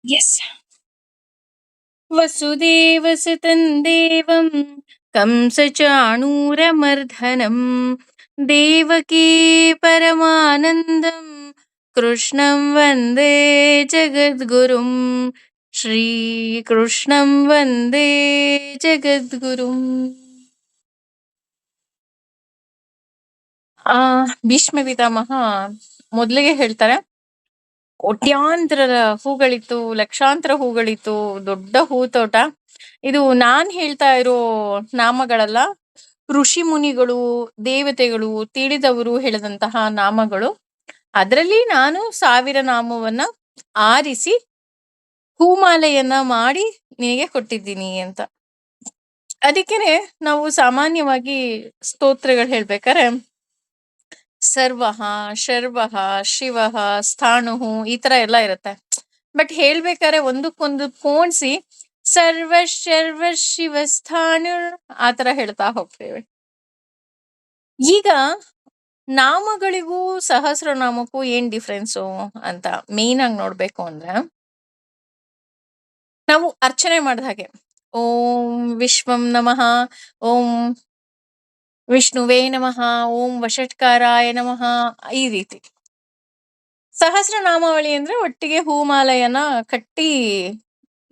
Yes. ವಸುದೇವಸುತಂ ದೇವಂ ಕಂಸಚಾಣೂರಮರ್ಧನಂ ದೇವಕೀ ಪರಮಾನಂದಂ ಕೃಷ್ಣಂ ವಂದೇ ಜಗದ್ಗುರುಂ. ಶ್ರೀಕೃಷ್ಣಂ ವಂದೇ ಜಗದ್ಗುರುಂ. ಆ ಭೀಷ್ಮ ಪಿತಾಮಹ ಮೊದಲಿಗೆ ಹೇಳ್ತಾರೆ, ಕೋಟ್ಯಾಂತರ ಹೂಗಳಿತ್ತು, ಲಕ್ಷಾಂತರ ಹೂಗಳಿತ್ತು, ದೊಡ್ಡ ಹೂತೋಟ. ಇದು ನಾನ್ ಹೇಳ್ತಾ ಇರೋ ನಾಮಗಳಲ್ಲ, ಋಷಿ ಮುನಿಗಳು, ದೇವತೆಗಳು, ತಿಳಿದವರು ಹೇಳಿದಂತಹ ನಾಮಗಳು. ಅದರಲ್ಲಿ ನಾನು 1000 ನಾಮವನ್ನ ಆರಿಸಿ ಹೂಮಾಲೆಯನ್ನ ಮಾಡಿ ನಿನಗೆ ಕೊಟ್ಟಿದ್ದೀನಿ ಅಂತ. ಅದಕ್ಕೇನೆ ನಾವು ಸಾಮಾನ್ಯವಾಗಿ ಸ್ತೋತ್ರಗಳು ಹೇಳ್ಬೇಕಾರೆ ಸರ್ವಃ, ಶರ್ವಃ, ಶಿವಃ, ಸ್ಥಾಣುಃ ಈ ತರ ಎಲ್ಲ ಇರುತ್ತೆ. ಬಟ್ ಹೇಳ್ಬೇಕಾದ್ರೆ ಒಂದಕ್ಕೊಂದು ಪೋಣಿಸಿ ಸರ್ವ ಶರ್ವ ಶಿವ ಸ್ಥಾಣು ಆ ತರ ಹೇಳ್ತಾ ಹೋಗ್ತೇವೆ. ಈಗ ನಾಮಗಳಿಗೂ ಸಹಸ್ರನಾಮಕ್ಕೂ ಏನ್ ಡಿಫ್ರೆನ್ಸು ಅಂತ ಮೇನ್ ಆಗಿ ನೋಡ್ಬೇಕು ಅಂದ್ರೆ, ನಾವು ಅರ್ಚನೆ ಮಾಡಿದ ಹಾಗೆ ಓಂ ವಿಶ್ವಂ ನಮಃ, ಓಂ ವಿಷ್ಣುವೇ ನಮಃ, ಓಂ ವಷಟ್ಕಾರಾಯ ನಮಃ, ಈ ರೀತಿ. ಸಹಸ್ರನಾಮಾವಳಿ ಅಂದ್ರೆ ಒಟ್ಟಿಗೆ ಹೂಮಾಲೆಯನ್ನ ಕಟ್ಟಿ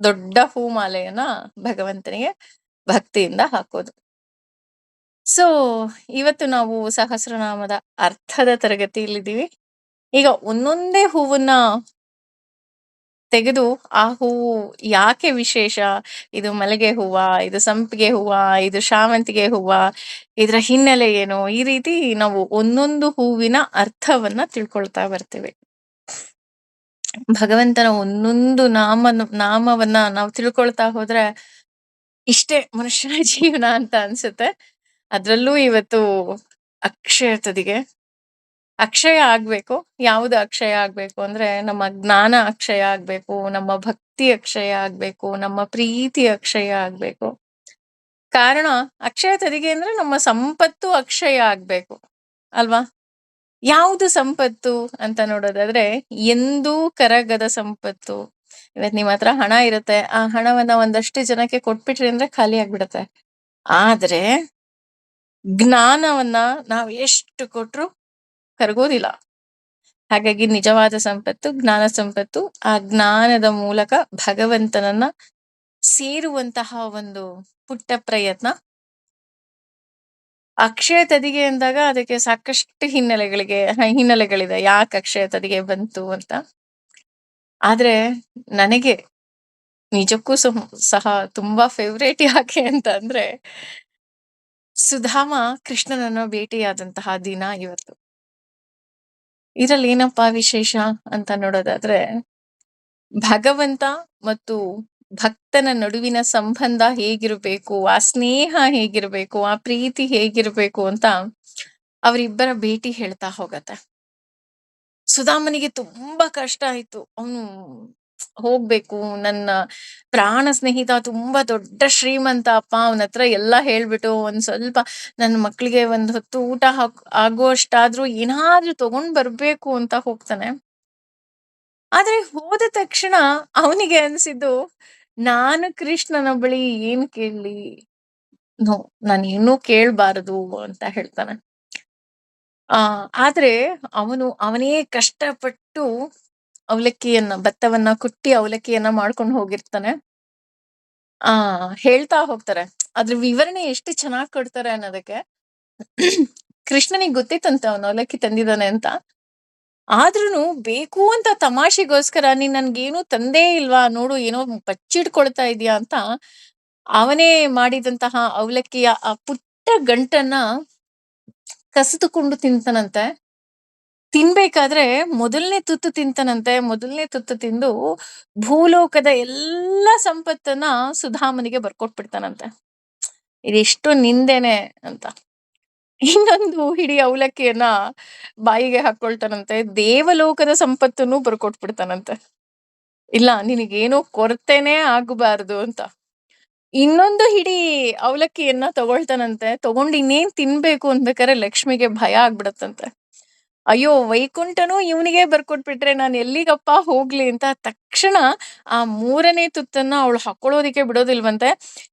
ದೊಡ್ಡ ಹೂಮಾಲೆಯನ್ನ ಭಗವಂತನಿಗೆ ಭಕ್ತಿಯಿಂದ ಹಾಕೋದು. ಸೊ ಇವತ್ತು ನಾವು ಸಹಸ್ರನಾಮದ ಅರ್ಥದ ತರಗತಿಯಲ್ಲಿದ್ದೀವಿ. ಈಗ ಒಂದೊಂದೇ ಹೂವನ್ನ ತೆಗೆದು ಆ ಹೂವು ಯಾಕೆ ವಿಶೇಷ, ಇದು ಮಲ್ಲಿಗೆ ಹೂವ, ಇದು ಸಂಪಿಗೆ ಹೂವ, ಇದು ಶಾವಂತಿಗೆ ಹೂವ, ಇದರ ಹಿನ್ನೆಲೆ ಏನು, ಈ ರೀತಿ ನಾವು ಒಂದೊಂದು ಹೂವಿನ ಅರ್ಥವನ್ನ ತಿಳ್ಕೊಳ್ತಾ ಬರ್ತೇವೆ. ಭಗವಂತನ ಒಂದೊಂದು ನಾಮವನ್ನ ನಾವು ತಿಳ್ಕೊಳ್ತಾ ಹೋದ್ರೆ ಇಷ್ಟೇ ಮನುಷ್ಯನ ಜೀವನ ಅಂತ ಅನ್ಸುತ್ತೆ. ಅದ್ರಲ್ಲೂ ಇವತ್ತು ಅಕ್ಷಯ ತದಿಗೆ ಅಕ್ಷಯ ಆಗ್ಬೇಕು. ಯಾವುದು ಅಕ್ಷಯ ಆಗ್ಬೇಕು ಅಂದ್ರೆ, ನಮ್ಮ ಜ್ಞಾನ ಅಕ್ಷಯ ಆಗ್ಬೇಕು, ನಮ್ಮ ಭಕ್ತಿ ಅಕ್ಷಯ ಆಗ್ಬೇಕು, ನಮ್ಮ ಪ್ರೀತಿ ಅಕ್ಷಯ ಆಗ್ಬೇಕು. ಕಾರಣ ಅಕ್ಷಯ ತದಿಗೆ ಅಂದ್ರೆ ನಮ್ಮ ಸಂಪತ್ತು ಅಕ್ಷಯ ಆಗ್ಬೇಕು ಅಲ್ವಾ? ಯಾವುದು ಸಂಪತ್ತು ಅಂತ ನೋಡೋದಾದ್ರೆ, ಎಂದೂ ಕರಗದ ಸಂಪತ್ತು. ಇವತ್ ನಿಮ್ ಹತ್ರ ಹಣ ಇರುತ್ತೆ, ಆ ಹಣವನ್ನ ಒಂದಷ್ಟು ಜನಕ್ಕೆ ಕೊಟ್ಬಿಟ್ರಿ ಅಂದ್ರೆ ಖಾಲಿ ಆಗ್ಬಿಡತ್ತೆ. ಆದ್ರೆ ಜ್ಞಾನವನ್ನ ನಾವ್ ಎಷ್ಟು ಕೊಟ್ರು ಕರಗೋದಿಲ್ಲ. ಹಾಗಾಗಿ ನಿಜವಾದ ಸಂಪತ್ತು ಜ್ಞಾನ ಸಂಪತ್ತು. ಆ ಜ್ಞಾನದ ಮೂಲಕ ಭಗವಂತನನ್ನ ಸೇರುವಂತಹ ಒಂದು ಪುಟ್ಟ ಪ್ರಯತ್ನ. ಅಕ್ಷಯ ತದಿಗೆ ಅಂದಾಗ ಅದಕ್ಕೆ ಸಾಕಷ್ಟು ಹಿನ್ನೆಲೆಗಳಿದೆ ಯಾಕೆ ಅಕ್ಷಯ ತದಿಗೆ ಬಂತು ಅಂತ. ಆದ್ರೆ ನನಗೆ ನಿಜಕ್ಕೂ ಸಹ ತುಂಬಾ ಫೇವ್ರೇಟ್ ಯಾಕೆ ಅಂತ ಅಂದ್ರೆ, ಸುಧಾಮ ಕೃಷ್ಣನನ್ನ ಭೇಟಿಯಾದಂತಹ ದಿನ ಇವತ್ತು. ಇದ್ರಲ್ಲಿ ಏನಪ್ಪಾ ವಿಶೇಷ ಅಂತ ನೋಡೋದಾದ್ರೆ, ಭಗವಂತ ಮತ್ತು ಭಕ್ತನ ನಡುವಿನ ಸಂಬಂಧ ಹೇಗಿರ್ಬೇಕು, ಆ ಸ್ನೇಹ ಹೇಗಿರ್ಬೇಕು, ಆ ಪ್ರೀತಿ ಹೇಗಿರ್ಬೇಕು ಅಂತ ಅವರಿಬ್ಬರ ಭೇಟಿ ಹೇಳ್ತಾ ಹೋಗತ್ತೆ. ಸುಧಾಮನಿಗೆ ತುಂಬಾ ಕಷ್ಟ ಆಯ್ತು. ಅವನು ಹೋಗ್ಬೇಕು, ನನ್ನ ಪ್ರಾಣ ಸ್ನೇಹಿತ ತುಂಬಾ ದೊಡ್ಡ ಶ್ರೀಮಂತ ಅಪ್ಪ, ಅವನ ಹತ್ರ ಎಲ್ಲಾ ಹೇಳ್ಬಿಟ್ಟು ಒಂದ್ ಸ್ವಲ್ಪ ನನ್ನ ಮಕ್ಳಿಗೆ ಒಂದ್ ಹೊತ್ತು ಊಟ ಆಗುವಷ್ಟಾದ್ರೂ ಏನಾದ್ರೂ ತಗೊಂಡ್ ಬರ್ಬೇಕು ಅಂತ ಹೋಗ್ತಾನೆ. ಆದ್ರೆ ಹೋದ ತಕ್ಷಣ ಅವನಿಗೆ ಅನ್ಸಿದ್ದು, ನಾನು ಕೃಷ್ಣನ ಬಳಿ ಏನ್ ಕೇಳಲಿ, ನೋ ನಾನೇನೂ ಕೇಳ್ಬಾರದು ಅಂತ ಹೇಳ್ತಾನೆ. ಆದ್ರೆ ಅವನೇ ಕಷ್ಟಪಟ್ಟು ಭತ್ತವನ್ನ ಕುಟ್ಟಿ ಅವಲಕ್ಕಿಯನ್ನ ಮಾಡ್ಕೊಂಡು ಹೋಗಿರ್ತಾನೆ. ಹೇಳ್ತಾ ಹೋಗ್ತಾರೆ. ಅದ್ರ ವಿವರಣೆ ಎಷ್ಟು ಚೆನ್ನಾಗ್ ಕೊಡ್ತಾರೆ ಅನ್ನೋದಕ್ಕೆ. ಕೃಷ್ಣನಿಗೆ ಗೊತ್ತಿತ್ತಂತೆ ಅವನು ಅವಲಕ್ಕಿ ತಂದಿದ್ದಾನೆ ಅಂತ. ಆದ್ರೂನು ಬೇಕು ಅಂತ ತಮಾಷೆಗೋಸ್ಕರ, ನೀನ್ ನನ್ಗೇನು ತಂದೇ ಇಲ್ವಾ, ನೋಡು ಏನೋ ಬಚ್ಚಿಟ್ಕೊಳ್ತಾ ಇದೀಯಾ ಅಂತ ಅವನೇ ಮಾಡಿದಂತಹ ಅವಲಕ್ಕಿಯ ಆ ಪುಟ್ಟ ಗಂಟನ್ನ ಕಸಿದುಕೊಂಡು ತಿಂತಾನಂತೆ. ತಿನ್ಬೇಕಾದ್ರೆ ಮೊದಲನೇ ತುತ್ತು ತಿಂತಾನಂತೆ. ಮೊದಲನೇ ತುತ್ತು ತಿಂದು ಭೂಲೋಕದ ಎಲ್ಲ ಸಂಪತ್ತನ್ನ ಸುಧಾಮನಿಗೆ ಬರ್ಕೊಟ್ಬಿಡ್ತಾನಂತೆ. ಇದೆಷ್ಟು ನಿಂದೆನೆ ಅಂತ. ಇನ್ನೊಂದು ಹಿಡಿ ಅವಲಕ್ಕಿಯನ್ನ ಬಾಯಿಗೆ ಹಾಕೊಳ್ತಾನಂತೆ. ದೇವಲೋಕದ ಸಂಪತ್ತನ್ನು ಬರ್ಕೊಟ್ಬಿಡ್ತಾನಂತೆ. ಇಲ್ಲ, ನಿನಗೇನೋ ಕೊರತೆನೇ ಆಗಬಾರದು ಅಂತ. ಇನ್ನೊಂದು ಹಿಡಿ ಅವಲಕ್ಕಿಯನ್ನ ತಗೊಳ್ತಾನಂತೆ. ತಗೊಂಡು ಇನ್ನೇನ್ ತಿನ್ಬೇಕು ಅನ್ಬೇಕಾದ್ರೆ ಲಕ್ಷ್ಮಿಗೆ ಭಯ ಆಗ್ಬಿಡತ್ತಂತೆ. ಅಯ್ಯೋ ವೈಕುಂಠನೂ ಇವನಿಗೆ ಬರ್ಕೊಟ್ಬಿಟ್ರೆ ನಾನು ಎಲ್ಲಿಗಪ್ಪ ಹೋಗ್ಲಿ ಅಂತ ತಕ್ಷಣ ಆ ಮೂರನೇ ತುತ್ತನ್ನ ಅವಳು ಹಾಕೊಳ್ಳೋದಿಕ್ಕೆ ಬಿಡೋದಿಲ್ವಂತೆ.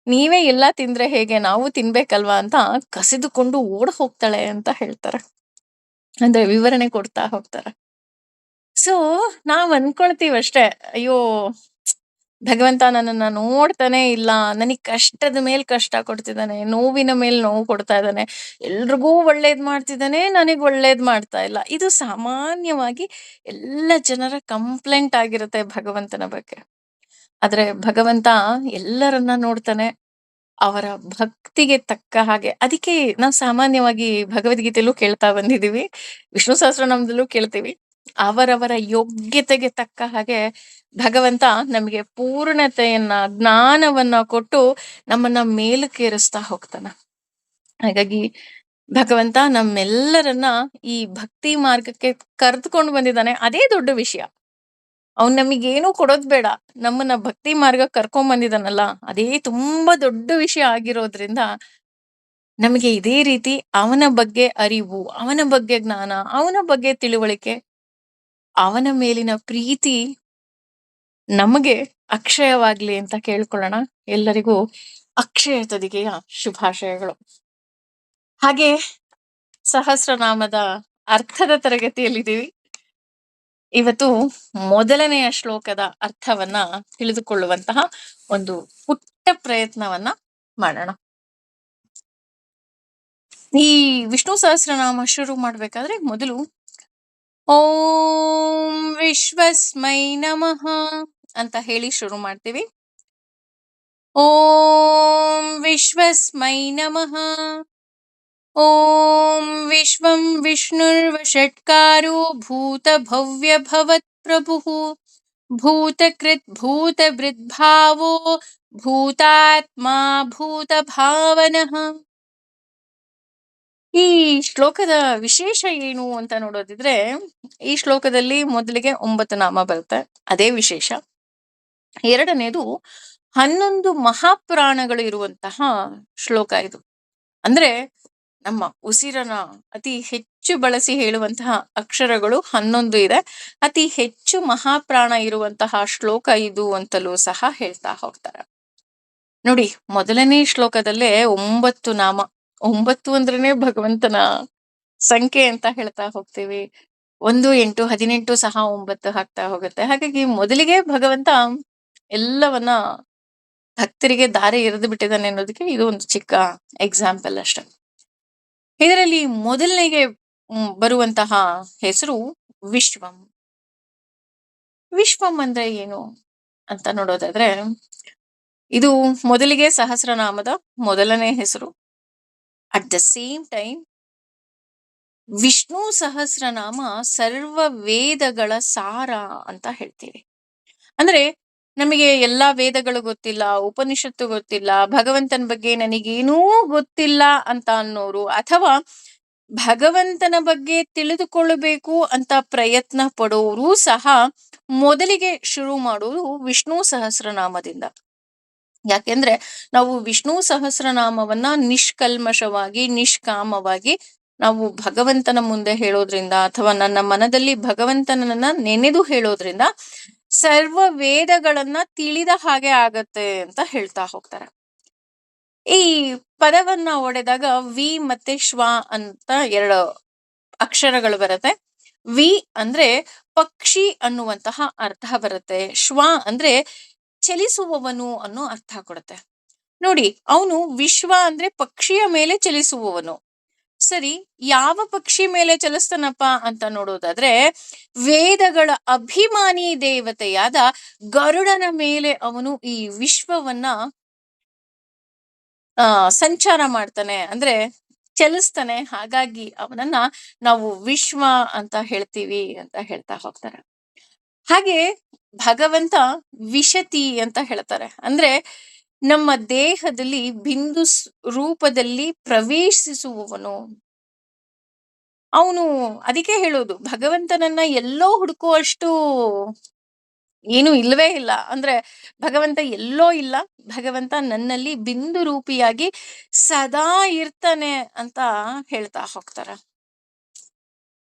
ನೀವೇ ಎಲ್ಲ ತಿಂದ್ರೆ ಹೇಗೆ, ನಾವು ತಿನ್ಬೇಕಲ್ವಾ ಅಂತ ಕಸಿದುಕೊಂಡು ಓಡ್ ಹೋಗ್ತಾಳೆ ಅಂತ ಹೇಳ್ತಾರೆ. ಅಂದ್ರೆ ವಿವರಣೆ ಕೊಡ್ತಾ ಹೋಗ್ತಾರೆ. ಸೊ ನಾವ್ ಅನ್ಕೊಳ್ತೀವಷ್ಟೇ, ಅಯ್ಯೋ ಭಗವಂತ ನನ್ನನ್ನ ನೋಡ್ತಾನೆ ಇಲ್ಲ, ನನಗ್ ಕಷ್ಟದ ಮೇಲ್ ಕಷ್ಟ ಕೊಡ್ತಿದ್ದಾನೆ, ನೋವಿನ ಮೇಲ್ ನೋವು ಕೊಡ್ತಾ ಇದ್ದಾನೆ, ಎಲ್ರಿಗೂ ಒಳ್ಳೇದ್ ಮಾಡ್ತಿದ್ದಾನೆ, ನನಗ್ ಒಳ್ಳೇದ್ ಮಾಡ್ತಾ ಇಲ್ಲ. ಇದು ಸಾಮಾನ್ಯವಾಗಿ ಎಲ್ಲ ಜನರ ಕಂಪ್ಲೇಂಟ್ ಆಗಿರುತ್ತೆ ಭಗವಂತನ ಬಗ್ಗೆ. ಆದ್ರೆ ಭಗವಂತ ಎಲ್ಲರನ್ನ ನೋಡ್ತಾನೆ, ಅವರ ಭಕ್ತಿಗೆ ತಕ್ಕ ಹಾಗೆ. ಅದಕ್ಕೆ ನಾವು ಸಾಮಾನ್ಯವಾಗಿ ಭಗವದ್ಗೀತೆಯಲ್ಲೂ ಕೇಳ್ತಾ ಬಂದಿದೀವಿ, ವಿಷ್ಣು ಸಹಸ್ರನಾಮದಲ್ಲೂ ಕೇಳ್ತೀವಿ, ಅವರವರ ಯೋಗ್ಯತೆಗೆ ತಕ್ಕ ಹಾಗೆ ಭಗವಂತ ನಮಗೆ ಪೂರ್ಣತೆಯನ್ನ, ಜ್ಞಾನವನ್ನ ಕೊಟ್ಟು ನಮ್ಮನ್ನ ಮೇಲಕ್ಕೇರಿಸ್ತಾ ಹೋಗ್ತಾನ. ಹಾಗಾಗಿ ಭಗವಂತ ನಮ್ಮೆಲ್ಲರನ್ನ ಈ ಭಕ್ತಿ ಮಾರ್ಗಕ್ಕೆ ಕರೆದುಕೊಂಡು ಬಂದಿದ್ದಾನೆ. ಅದೇ ದೊಡ್ಡ ವಿಷಯ. ಅವ್ನ್ ನಮಗೇನು ಕೊಡೋದ್ ಬೇಡ, ನಮ್ಮನ್ನ ಭಕ್ತಿ ಮಾರ್ಗ ಕರ್ಕೊಂಡ್ ಬಂದಿದಾನಲ್ಲ, ಅದೇ ತುಂಬಾ ದೊಡ್ಡ ವಿಷಯ ಆಗಿರೋದ್ರಿಂದ ನಮಗೆ ಇದೇ ರೀತಿ ಅವನ ಬಗ್ಗೆ ಅರಿವು, ಅವನ ಬಗ್ಗೆ ಜ್ಞಾನ, ಅವನ ಬಗ್ಗೆ ತಿಳುವಳಿಕೆ, ಅವನ ಮೇಲಿನ ಪ್ರೀತಿ ನಮಗೆ ಅಕ್ಷಯವಾಗ್ಲಿ ಅಂತ ಕೇಳ್ಕೊಳ್ಳೋಣ. ಎಲ್ಲರಿಗೂ ಅಕ್ಷಯ ತದಿಗೆಯ ಶುಭಾಶಯಗಳು. ಹಾಗೆ ಸಹಸ್ರನಾಮದ ಅರ್ಥದ ತರಗತಿಯಲ್ಲಿದ್ದೀವಿ. ಇವತ್ತು ಮೊದಲನೆಯ ಶ್ಲೋಕದ ಅರ್ಥವನ್ನ ತಿಳಿದುಕೊಳ್ಳುವಂತಹ ಒಂದು ಪುಟ್ಟ ಪ್ರಯತ್ನವನ್ನ ಮಾಡೋಣ. ಈ ವಿಷ್ಣು ಸಹಸ್ರನಾಮ ಶುರು ಮಾಡ್ಬೇಕಾದ್ರೆ ಮೊದಲು ಓಂ ವಿಶ್ವಸ್ಮೈ ನಮಃ ಅಂತ ಹೇಳಿ ಶುರು ಮಾಡ್ತೀವಿ. ಓಂ ವಿಶ್ವಸ್ಮೈ ನಮಃ. ಓಂ ವಿಶ್ವಂ ವಿಷ್ಣುರ್ವಷಟ್ಕಾರೋ ಭೂತ ಭವ್ಯ ಭವತ್ ಪ್ರಭುಃ ಭೂತಕೃತ್ ಭೂತಭೃದ್ಭಾವೋ ಭೂತಾತ್ಮ ಭೂತ ಭಾವನಃ. ಈ ಶ್ಲೋಕದ ವಿಶೇಷ ಏನು ಅಂತ ನೋಡೋದಿದ್ರೆ, ಈ ಶ್ಲೋಕದಲ್ಲಿ ಮೊದಲಿಗೆ 9 ನಾಮ ಬರುತ್ತೆ, ಅದೇ ವಿಶೇಷ. ಎರಡನೇದು 11 ಮಹಾಪುರಾಣಗಳು ಇರುವಂತಹ ಶ್ಲೋಕ ಇದು. ಅಂದ್ರೆ ನಮ್ಮ ಉಸಿರನ ಅತಿ ಹೆಚ್ಚು ಬಳಸಿ ಹೇಳುವಂತಹ ಅಕ್ಷರಗಳು 11 ಇದೆ. ಅತಿ ಹೆಚ್ಚು ಮಹಾಪ್ರಾಣ ಇರುವಂತಹ ಶ್ಲೋಕ ಇದು ಅಂತಲೂ ಸಹ ಹೇಳ್ತಾ ಹೋಗ್ತಾರೆ. ನೋಡಿ, ಮೊದಲನೇ ಶ್ಲೋಕದಲ್ಲೇ 9 ನಾಮ. 9 ಅಂದ್ರೇನೆ ಭಗವಂತನ ಸಂಖ್ಯೆ ಅಂತ ಹೇಳ್ತಾ ಹೋಗ್ತೀವಿ. 1, 8, 18 ಸಹ 9 ಆಗ್ತಾ ಹೋಗುತ್ತೆ. ಹಾಗಾಗಿ ಮೊದಲಿಗೆ ಭಗವಂತ ಎಲ್ಲವನ್ನ ಭಕ್ತರಿಗೆ ದಾರಿ ಎರೆದು ಬಿಟ್ಟಿದ್ದಾನೆ ಅನ್ನೋದಕ್ಕೆ ಇದು ಒಂದು ಚಿಕ್ಕ ಎಕ್ಸಾಂಪಲ್ ಅಷ್ಟೆ. ಇದರಲ್ಲಿ ಮೊದಲನೆಗೆ ಬರುವಂತಹ ಹೆಸರು ವಿಶ್ವಂ. ವಿಶ್ವಂ ಅಂದ್ರೆ ಏನು ಅಂತ ನೋಡೋದಾದ್ರೆ, ಇದು ಮೊದಲಿಗೆ ಸಹಸ್ರನಾಮದ ಮೊದಲನೇ ಹೆಸರು. At the same time Vishnu Sahasranama ಸರ್ವ ವೇದಗಳ ಸಾರ ಅಂತ ಹೇಳ್ತೀವಿ. ಅಂದ್ರೆ ನಮಗೆ ಎಲ್ಲಾ ವೇದಗಳು ಗೊತ್ತಿಲ್ಲ, ಉಪನಿಷತ್ತು ಗೊತ್ತಿಲ್ಲ, ಭಗವಂತನ ಬಗ್ಗೆ ನನಗೇನೂ ಗೊತ್ತಿಲ್ಲ ಅಂತ ಅನ್ನೋರು, ಅಥವಾ ಭಗವಂತನ ಬಗ್ಗೆ ತಿಳಿದುಕೊಳ್ಳಬೇಕು ಅಂತ ಪ್ರಯತ್ನ ಪಡೋರು ಸಹ ಮೊದಲಿಗೆ ಶುರು ಮಾಡೋದು ವಿಷ್ಣು ಸಹಸ್ರನಾಮದಿಂದ. ಯಾಕೆಂದ್ರೆ ನಾವು ವಿಷ್ಣು ಸಹಸ್ರನಾಮವನ್ನ ನಿಷ್ಕಲ್ಮಶವಾಗಿ, ನಿಷ್ಕಾಮವಾಗಿ ನಾವು ಭಗವಂತನ ಮುಂದೆ ಹೇಳೋದ್ರಿಂದ, ಅಥವಾ ನನ್ನ ಮನದಲ್ಲಿ ಭಗವಂತನನ್ನ ನೆನೆದು ಹೇಳೋದ್ರಿಂದ ಸರ್ವ ವೇದಗಳನ್ನ ತಿಳಿದ ಹಾಗೆ ಆಗತ್ತೆ ಅಂತ ಹೇಳ್ತಾ ಹೋಗ್ತಾರೆ. ಈ ಪದವನ್ನ ಒಡೆದಾಗ ವಿ ಮತ್ತೆ ಶ್ವ ಅಂತ 2 ಅಕ್ಷರಗಳು ಬರುತ್ತೆ. ವಿ ಅಂದ್ರೆ ಪಕ್ಷಿ ಅನ್ನುವಂತಹ ಅರ್ಥ ಬರುತ್ತೆ. ಶ್ವ ಅಂದ್ರೆ ಚಲಿಸುವವನು ಅನ್ನೋ ಅರ್ಥ ಕೊಡುತ್ತೆ. ನೋಡಿ, ಅವನು ವಿಶ್ವ ಅಂದ್ರೆ ಪಕ್ಷಿಯ ಮೇಲೆ ಚಲಿಸುವವನು. ಸರಿ, ಯಾವ ಪಕ್ಷಿ ಮೇಲೆ ಚಲಿಸ್ತಾನಪ್ಪ ಅಂತ ನೋಡೋದಾದ್ರೆ, ವೇದಗಳ ಅಭಿಮಾನಿ ದೇವತೆಯಾದ ಗರುಡನ ಮೇಲೆ ಅವನು ಈ ವಿಶ್ವವನ್ನ ಸಂಚಾರ ಮಾಡ್ತಾನೆ, ಅಂದ್ರೆ ಚಲಿಸ್ತಾನೆ. ಹಾಗಾಗಿ ಅವನನ್ನ ನಾವು ವಿಶ್ವ ಅಂತ ಹೇಳ್ತೀವಿ ಅಂತ ಹೇಳ್ತಾ ಹೋಗ್ತಾರೆ. ಹಾಗೆ ಭಗವಂತ ವಿಶತಿ ಅಂತ ಹೇಳ್ತಾರೆ. ಅಂದ್ರೆ ನಮ್ಮ ದೇಹದಲ್ಲಿ ಬಿಂದು ರೂಪದಲ್ಲಿ ಪ್ರವೇಶಿಸುವವನು ಅವನು. ಅದಕ್ಕೆ ಹೇಳೋದು, ಭಗವಂತನನ್ನ ಎಲ್ಲೋ ಹುಡುಕುವಷ್ಟು ಏನು ಇಲ್ಲವೇ ಇಲ್ಲ. ಅಂದ್ರೆ ಭಗವಂತ ಎಲ್ಲೋ ಇಲ್ಲ, ಭಗವಂತ ನನ್ನಲ್ಲಿ ಬಿಂದು ರೂಪಿಯಾಗಿ ಸದಾ ಇರ್ತಾನೆ ಅಂತ ಹೇಳ್ತಾ ಹೋಗ್ತಾರ.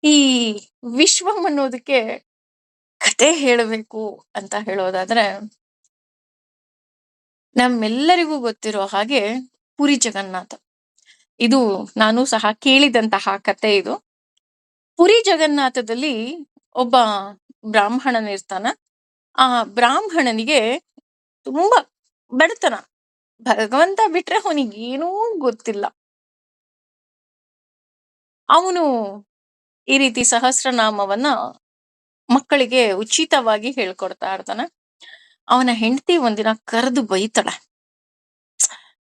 ಈ ವಿಶ್ವಂ ಅನ್ನೋದಕ್ಕೆ ಕತೆ ಹೇಳಬೇಕು ಅಂತ ಹೇಳೋದಾದ್ರೆ, ನಮ್ಮೆಲ್ಲರಿಗೂ ಗೊತ್ತಿರೋ ಹಾಗೆ ಪುರಿ ಜಗನ್ನಾಥ. ಇದು ನಾನು ಸಹ ಕೇಳಿದಂತಹ ಕತೆ ಇದು. ಪುರಿ ಜಗನ್ನಾಥದಲ್ಲಿ ಒಬ್ಬ ಬ್ರಾಹ್ಮಣನಿರ್ತಾನ. ಆ ಬ್ರಾಹ್ಮಣನಿಗೆ ತುಂಬಾ ಬಡತನ. ಭಗವಂತ ಬಿಟ್ರೆ ಅವನಿಗೇನೂ ಗೊತ್ತಿಲ್ಲ. ಅವನು ಈ ರೀತಿ ಸಹಸ್ರನಾಮವನ್ನ ಮಕ್ಕಳಿಗೆ ಉಚಿತವಾಗಿ ಹೇಳ್ಕೊಡ್ತಾ ಇರ್ತಾನೆ. ಅವನ ಹೆಂಡತಿ ಒಂದಿನ ಕರೆದು ಬೈತಾಳೆ.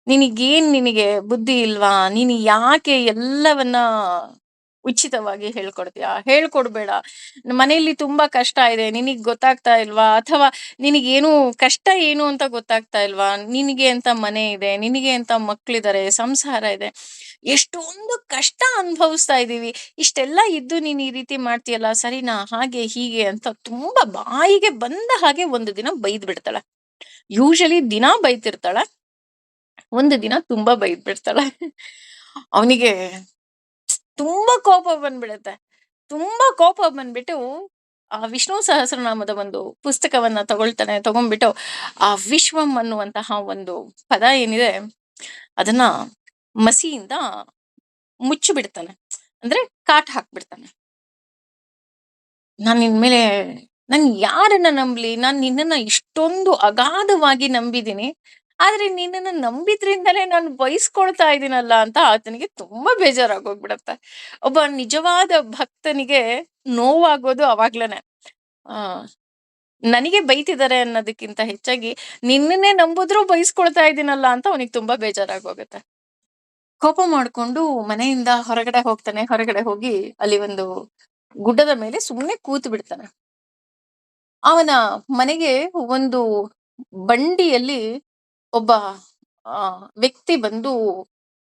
ನಿನಗೆ ಬುದ್ಧಿ ಇಲ್ವಾ? ನೀನು ಯಾಕೆ ಎಲ್ಲವನ್ನ ಉಚಿತವಾಗಿ ಹೇಳ್ಕೊಡ್ತೀಯಾ? ಹೇಳ್ಕೊಡ್ಬೇಡ. ಮನೆಯಲ್ಲಿ ತುಂಬಾ ಕಷ್ಟ ಇದೆ. ನಿನಗ್ ಗೊತ್ತಾಗ್ತಾ ಇಲ್ವಾ? ಅಥವಾ ನಿನಗೇನು ಕಷ್ಟ ಏನು ಅಂತ ಗೊತ್ತಾಗ್ತಾ ಇಲ್ವಾ? ನಿನಗೆ ಅಂತ ಮನೆ ಇದೆ, ನಿನಗೆ ಅಂತ ಮಕ್ಳಿದಾರೆ, ಸಂಸಾರ ಇದೆ. ಎಷ್ಟೊಂದು ಕಷ್ಟ ಅನುಭವಿಸ್ತಾ ಇದೀವಿ. ಇಷ್ಟೆಲ್ಲ ಇದ್ದು ನೀನ್ ಈ ರೀತಿ ಮಾಡ್ತೀಯಲ್ಲ ಸರಿನಾ? ಹಾಗೆ ಹೀಗೆ ಅಂತ ತುಂಬಾ ಬಾಯಿಗೆ ಬಂದ ಹಾಗೆ ಒಂದು ದಿನ ಬೈದ್ ಬಿಡ್ತಾಳೆ. ಯೂಶಲಿ ದಿನಾ ಬೈತಿರ್ತಾಳೆ. ಒಂದು ದಿನ ತುಂಬಾ ಬೈದ್ ಬಿಡ್ತಾಳೆ. ಅವನಿಗೆ ತುಂಬಾ ಕೋಪ ಬಂದ್ಬಿಡುತ್ತೆ. ತುಂಬಾ ಕೋಪ ಬಂದ್ಬಿಟ್ಟು ಆ ವಿಷ್ಣು ಸಹಸ್ರನಾಮದ ಒಂದು ಪುಸ್ತಕವನ್ನ ತಗೊಳ್ತಾನೆ. ತಗೊಂಡ್ಬಿಟ್ಟು ಆ ವಿಶ್ವಂ ಅನ್ನುವಂತಹ ಒಂದು ಪದ ಏನಿದೆ ಅದನ್ನ ಮಸಿಯಿಂದ ಮುಚ್ಚಿಬಿಡ್ತಾನೆ. ಅಂದ್ರೆ ಕಾಟ್ ಹಾಕ್ಬಿಡ್ತಾನೆ. ನಾನ್ ನಿನ್ಮೇಲೆ ನಾನ್ ಯಾರನ್ನ ನಂಬ್ಲಿ? ನಾನ್ ನಿನ್ನನ್ನ ಇಷ್ಟೊಂದು ಅಗಾಧವಾಗಿ ನಂಬಿದೀನಿ. ಆದ್ರೆ ನಿನ್ನನ್ನ ನಂಬಿದ್ರಿಂದಲೇ ನಾನು ಬಯಸ್ಕೊಳ್ತಾ ಇದೀನಲ್ಲ ಅಂತ ಆತನಿಗೆ ತುಂಬಾ ಬೇಜಾರಾಗೋಗ್ಬಿಡತ್ತೆ. ಒಬ್ಬ ನಿಜವಾದ ಭಕ್ತನಿಗೆ ನೋವಾಗೋದು ಅವಾಗ್ಲೇನೆ. ಆ ನನಗೆ ಬೈತಿದ್ದಾರೆ ಅನ್ನೋದಕ್ಕಿಂತ ಹೆಚ್ಚಾಗಿ ನಿನ್ನನ್ನೇ ನಂಬುದ್ರೂ ಬೈಸ್ಕೊಳ್ತಾ ಇದೀನಲ್ಲ ಅಂತ ಅವನಿಗೆ ತುಂಬಾ ಬೇಜಾರಾಗೋಗತ್ತೆ. ಕೋಪ ಮಾಡ್ಕೊಂಡು ಮನೆಯಿಂದ ಹೊರಗಡೆ ಹೋಗ್ತಾನೆ. ಹೊರಗಡೆ ಹೋಗಿ ಅಲ್ಲಿ ಒಂದು ಗುಡ್ಡದ ಮೇಲೆ ಸುಮ್ನೆ ಕೂತು ಬಿಡ್ತಾನೆ. ಅವನ ಮನೆಗೆ ಒಂದು ಬಂಡಿಯಲ್ಲಿ ಒಬ್ಬ ವ್ಯಕ್ತಿ ಬಂದು